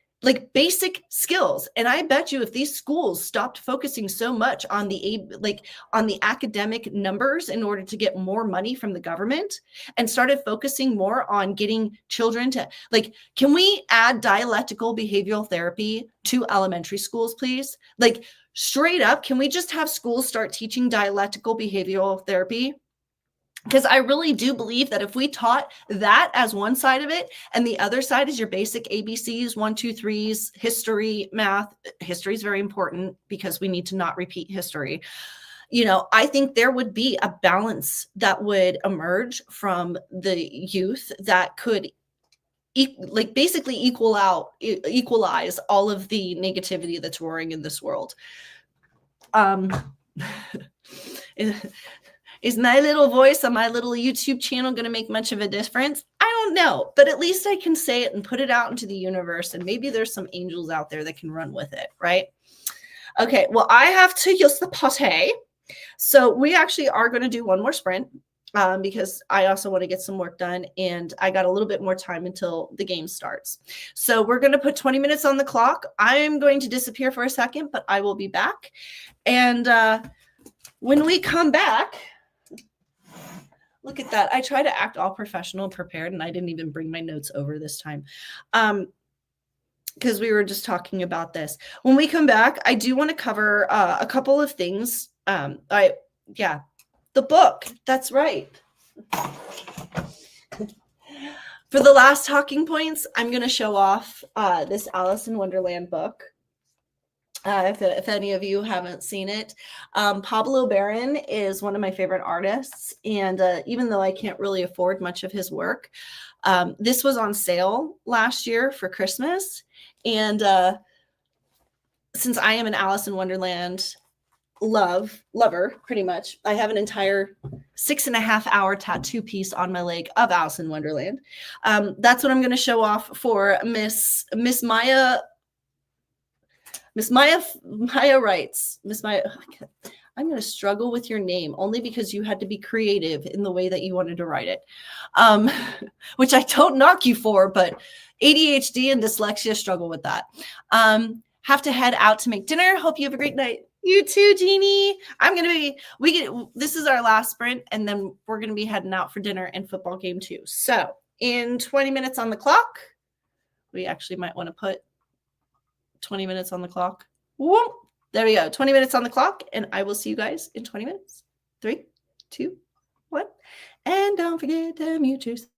skills. And I bet you if these schools stopped focusing so much on the academic numbers in order to get more money from the government and started focusing more on getting children to, like, can we add dialectical behavioral therapy to elementary schools, please? Like, straight up, can we just have schools start teaching dialectical behavioral therapy? Because I really do believe that if we taught that as one side of it, and the other side is your basic ABCs, 1, 2, 3s, history, math. History is very important because we need to not repeat history. You know, I think there would be a balance that would emerge from the youth that could basically equalize all of the negativity that's roaring in this world. Is my little voice on my little YouTube channel going to make much of a difference? I don't know, but at least I can say it and put it out into the universe, and maybe there's some angels out there that can run with it, right? Okay, well, I have to use the potty. So we actually are going to do one more sprint because I also want to get some work done, and I got a little bit more time until the game starts. So we're going to put 20 minutes on the clock. I'm going to disappear for a second, but I will be back. And when we come back, look at that. I try to act all professional and prepared, and I didn't even bring my notes over this time. Because we were just talking about this. When we come back, I do want to cover a couple of things. The book. That's right. For the last talking points, I'm going to show off this Alice in Wonderland book. If any of you haven't seen it, Pablo Barron is one of my favorite artists. And even though I can't really afford much of his work, this was on sale last year for Christmas. And since I am an Alice in Wonderland lover, pretty much, I have an entire 6.5-hour tattoo piece on my leg of Alice in Wonderland. That's what I'm going to show off for Miss Maya. Miss Maya writes, Miss Maya, I'm going to struggle with your name only because you had to be creative in the way that you wanted to write it, which I don't knock you for, but ADHD and dyslexia struggle with that. Have to head out to make dinner. Hope you have a great night. You too, Jeannie. This is our last sprint, and then we're going to be heading out for dinner and football game too. So in 20 minutes on the clock, we actually might want to put 20 minutes on the clock. Whoop. There we go. 20 minutes on the clock, and I will see you guys in 20 minutes. 3, 2, 1. And don't forget to mute yourself.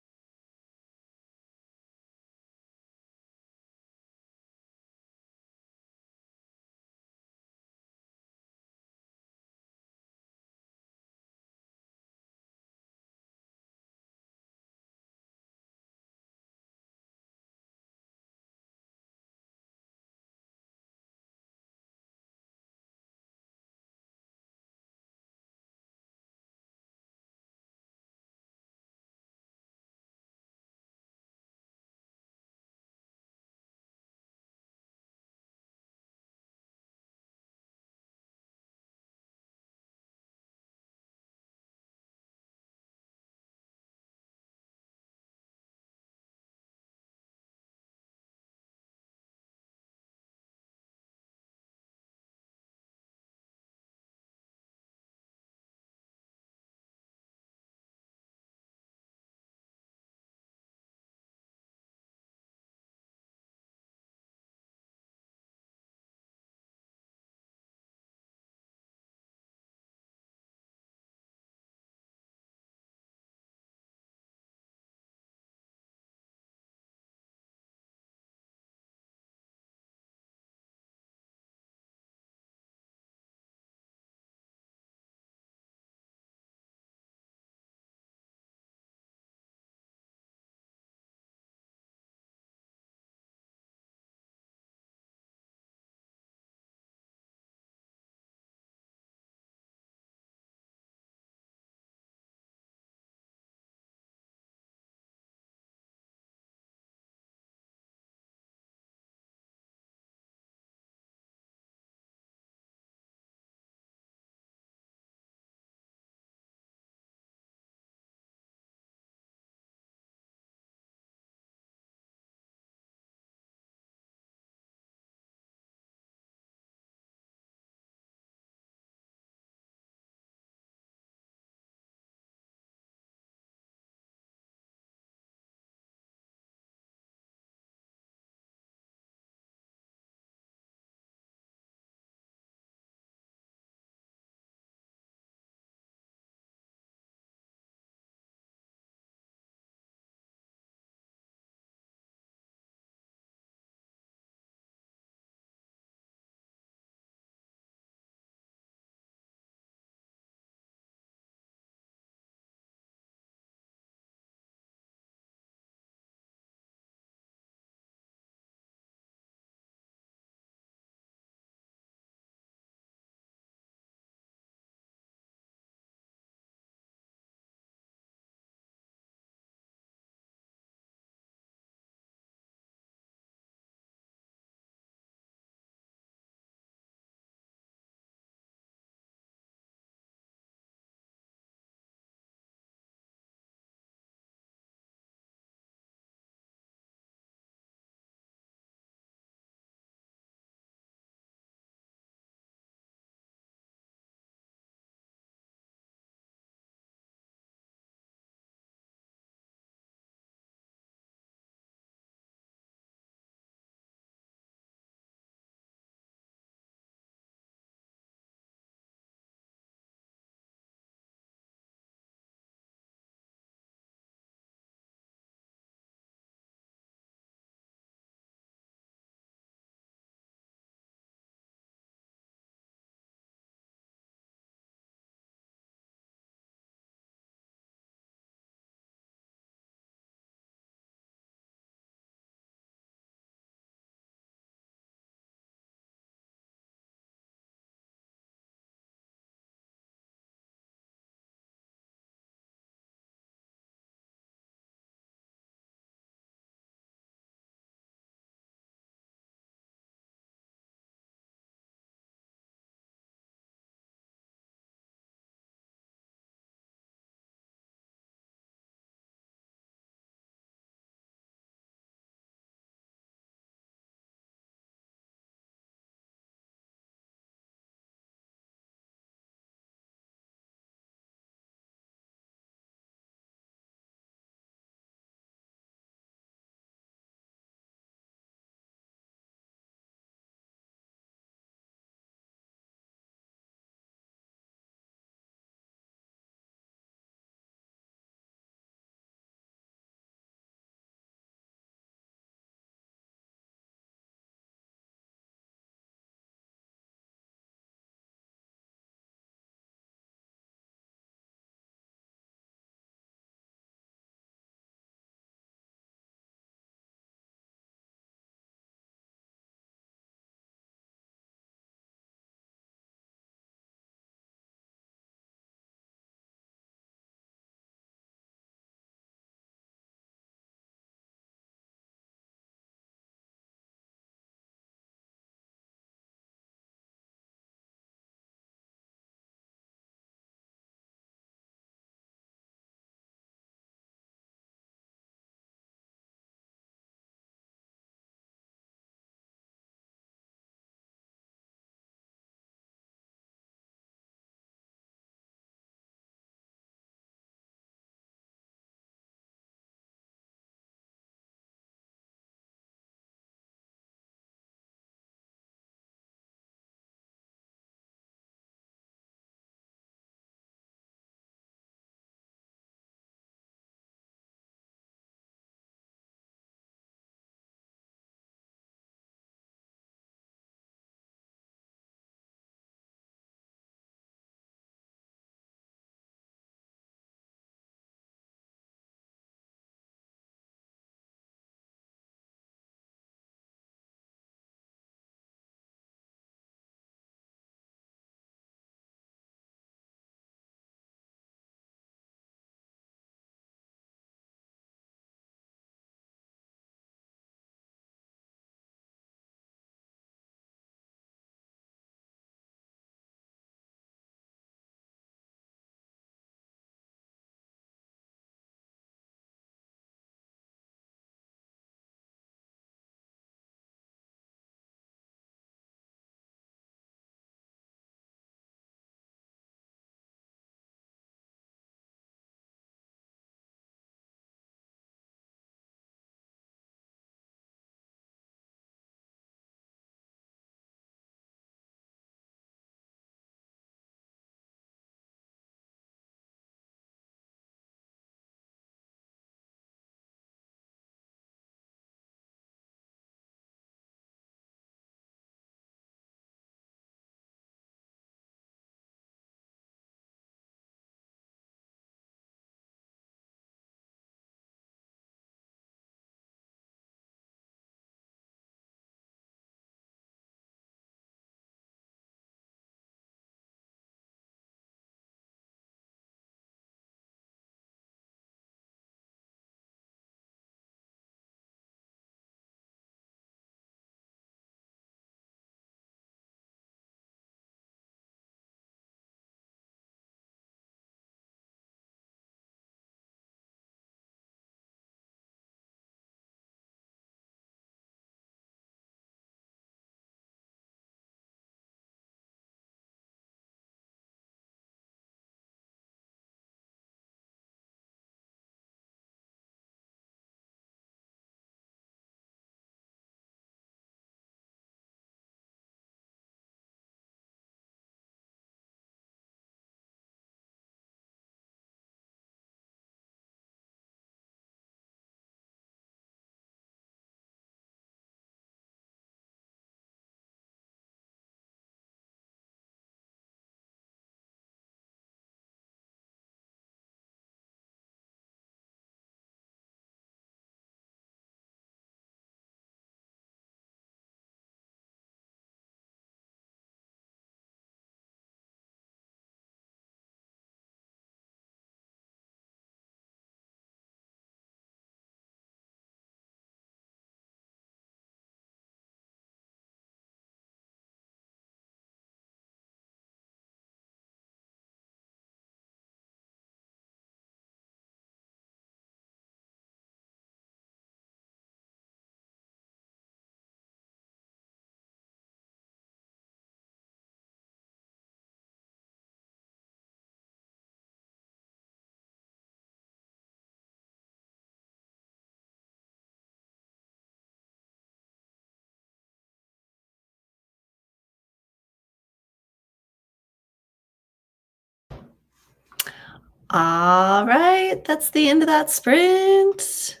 All right, that's the end of that sprint.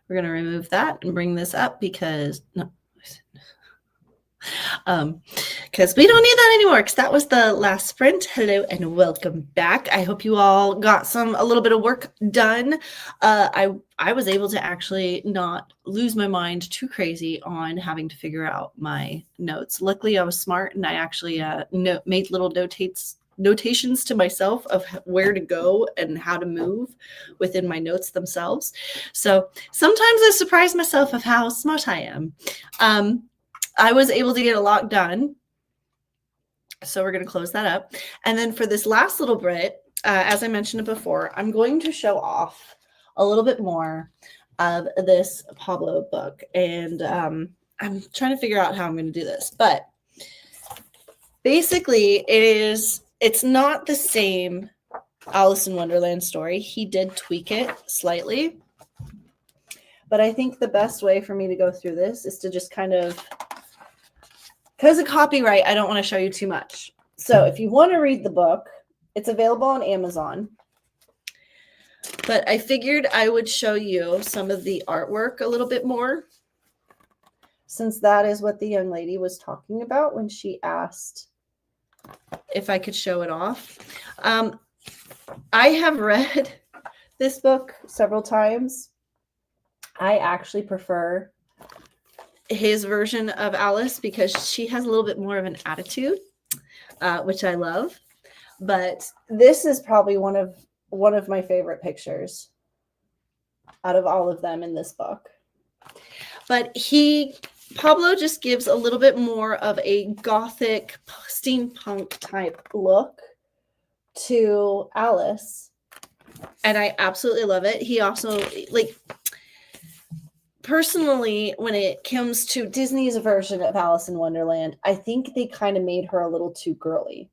We're going to remove that and bring this up because because we don't need that anymore, because that was the last sprint. Hello and welcome back. I hope you all got a little bit of work done. I was able to actually not lose my mind too crazy on having to figure out my notes. Luckily, I was smart and I actually made little notations to myself of where to go and how to move within my notes themselves. So sometimes I surprise myself of how smart I am. I was able to get a lot done. So we're going to close that up. And then for this last little bit, as I mentioned before, I'm going to show off a little bit more of this Pablo book. And I'm trying to figure out how I'm going to do this. But basically, it's not the same Alice in Wonderland story. He did tweak it slightly. But I think the best way for me to go through this is to just kind of, because of copyright, I don't want to show you too much. So if you want to read the book, it's available on Amazon. But I figured I would show you some of the artwork a little bit more, since that is what the young lady was talking about when she asked if I could show it off. I have read this book several times. I actually prefer his version of Alice because she has a little bit more of an attitude, which I love. But this is probably one of my favorite pictures out of all of them in this book. But Pablo just gives a little bit more of a gothic steampunk type look to Alice, and I absolutely love it. He also, like, personally, when it comes to Disney's version of Alice in Wonderland, I think they kind of made her a little too girly.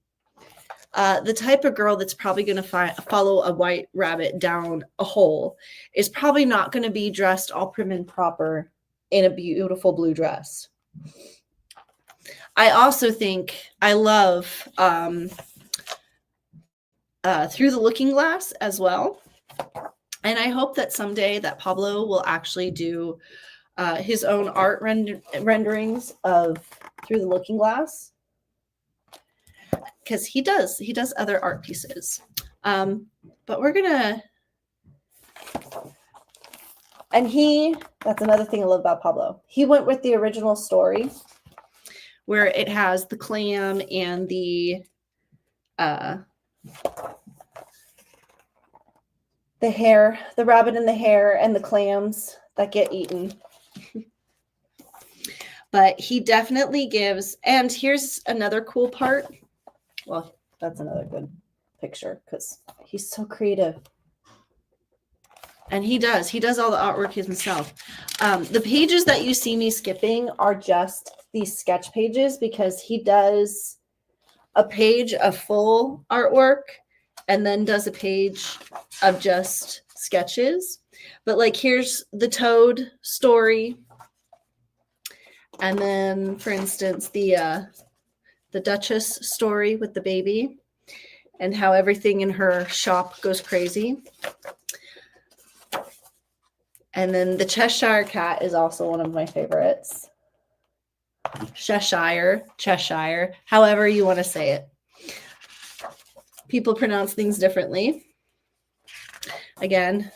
The type of girl that's probably going to follow a white rabbit down a hole is probably not going to be dressed all prim and proper in a beautiful blue dress. I also think I love Through the Looking Glass as well. And I hope that someday that Pablo will actually do his own art renderings of Through the Looking Glass, because he does other art pieces. But we're gonna, and that's another thing I love about Pablo. He went with the original story where it has the clam and the hare, the rabbit and the hare and the clams that get eaten. But he definitely gives, and here's another cool part. Well, that's another good picture because he's so creative. And he does all the artwork himself. The pages that you see me skipping are just these sketch pages because he does a page of full artwork and then does a page of just sketches. But like, here's the toad story. And then, for instance, the Duchess story with the baby and how everything in her shop goes crazy. And then the Cheshire Cat is also one of my favorites. Cheshire, however you want to say it. People pronounce things differently. Again,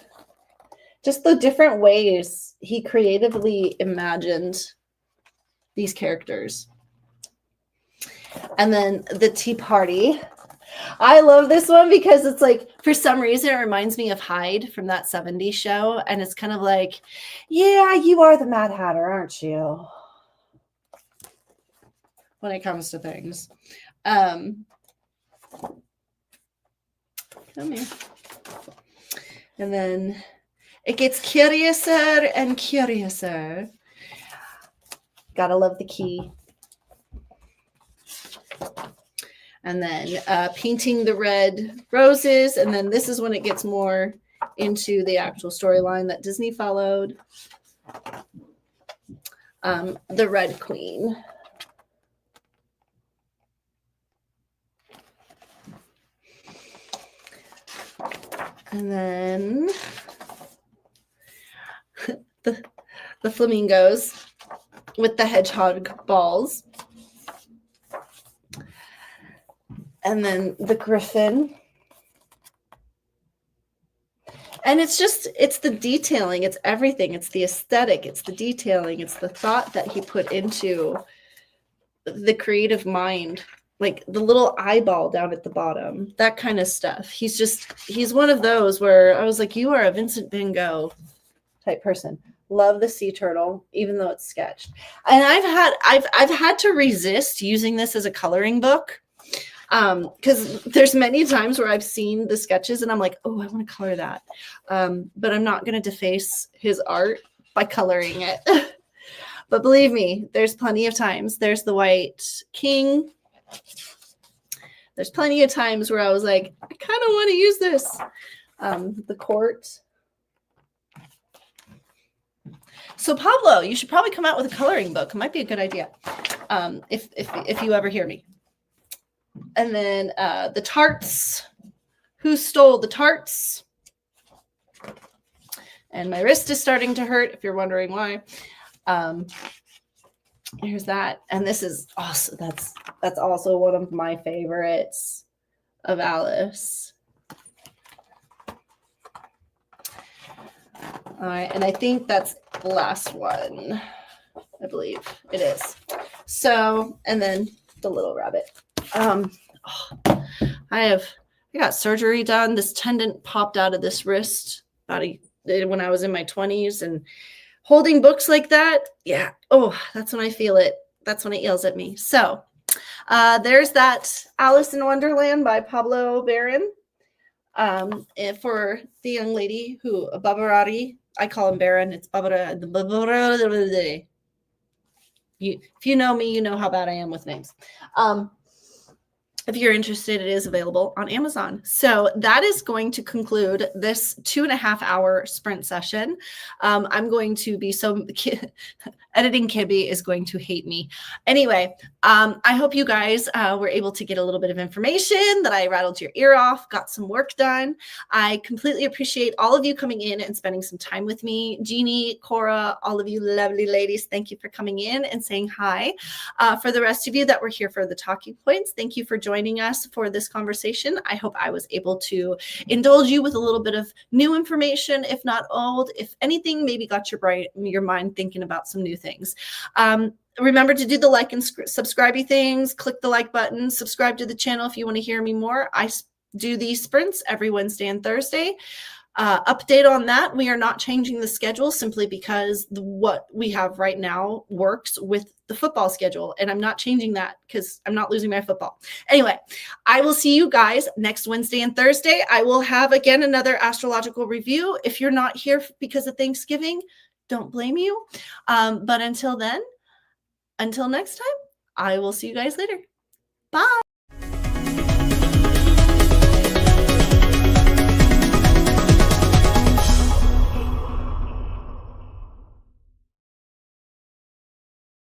just the different ways he creatively imagined these characters. And then the Tea Party. I love this one because it's like, for some reason, it reminds me of Hyde from that 70s show. And it's kind of like, yeah, you are the Mad Hatter, aren't you? When it comes to things. Come here. And then it gets curiouser and curiouser. Gotta love the key. And then painting the red roses. And then this is when it gets more into the actual storyline that Disney followed. The Red Queen. And then the flamingos with the hedgehog balls. And then the griffin. And it's the detailing. It's everything. It's the aesthetic. It's the detailing. It's the thought that he put into the creative mind. Like the little eyeball down at the bottom. That kind of stuff. He's one of those where I was like, you are a Vincent Van Gogh type person. Love the sea turtle, even though it's sketched. And I've had to resist using this as a coloring book. Because there's many times where I've seen the sketches and I'm like, oh, I want to color that. But I'm not going to deface his art by coloring it. But believe me, there's plenty of times. There's the White King. There's plenty of times where I was like, I kind of want to use this. The Court. So Pablo, you should probably come out with a coloring book. It might be a good idea. If you ever hear me. And then the tarts. Who stole the tarts? And my wrist is starting to hurt, if you're wondering why. Here's that. And this is also, that's also one of my favorites of Alice. All right, and I think that's the last one. I believe it is. So, and then the little rabbit. I got surgery done. This tendon popped out of this wrist when I was in my 20s, and holding books like that, yeah. Oh, that's when I feel it. That's when it yells at me. So there's that Alice in Wonderland by Pablo Barron. And for the young lady who, Babarati, I call him Baron. It's Babarati. If you know me, you know how bad I am with names. If you're interested, it is available on Amazon. So that is going to conclude this 2.5-hour sprint session. I'm going to be editing Kibby is going to hate me. Anyway, I hope you guys were able to get a little bit of information, that I rattled your ear off, got some work done. I completely appreciate all of you coming in and spending some time with me. Jeannie, Cora, all of you lovely ladies, thank you for coming in and saying hi. For the rest of you that were here for the talking points, thank you for joining us for this conversation. I hope I was able to indulge you with a little bit of new information, if not old. If anything, maybe got your mind thinking about some new things. Remember to do the like and subscribe-y things. Click the like button. Subscribe to the channel if you want to hear me more. I do these sprints every Wednesday and Thursday. Update on that. We are not changing the schedule simply because what we have right now works with the football schedule. And I'm not changing that because I'm not losing my football. Anyway, I will see you guys next Wednesday and Thursday. I will have, again, another astrological review. If you're not here because of Thanksgiving, don't blame you. But until then, until next time, I will see you guys later. Bye.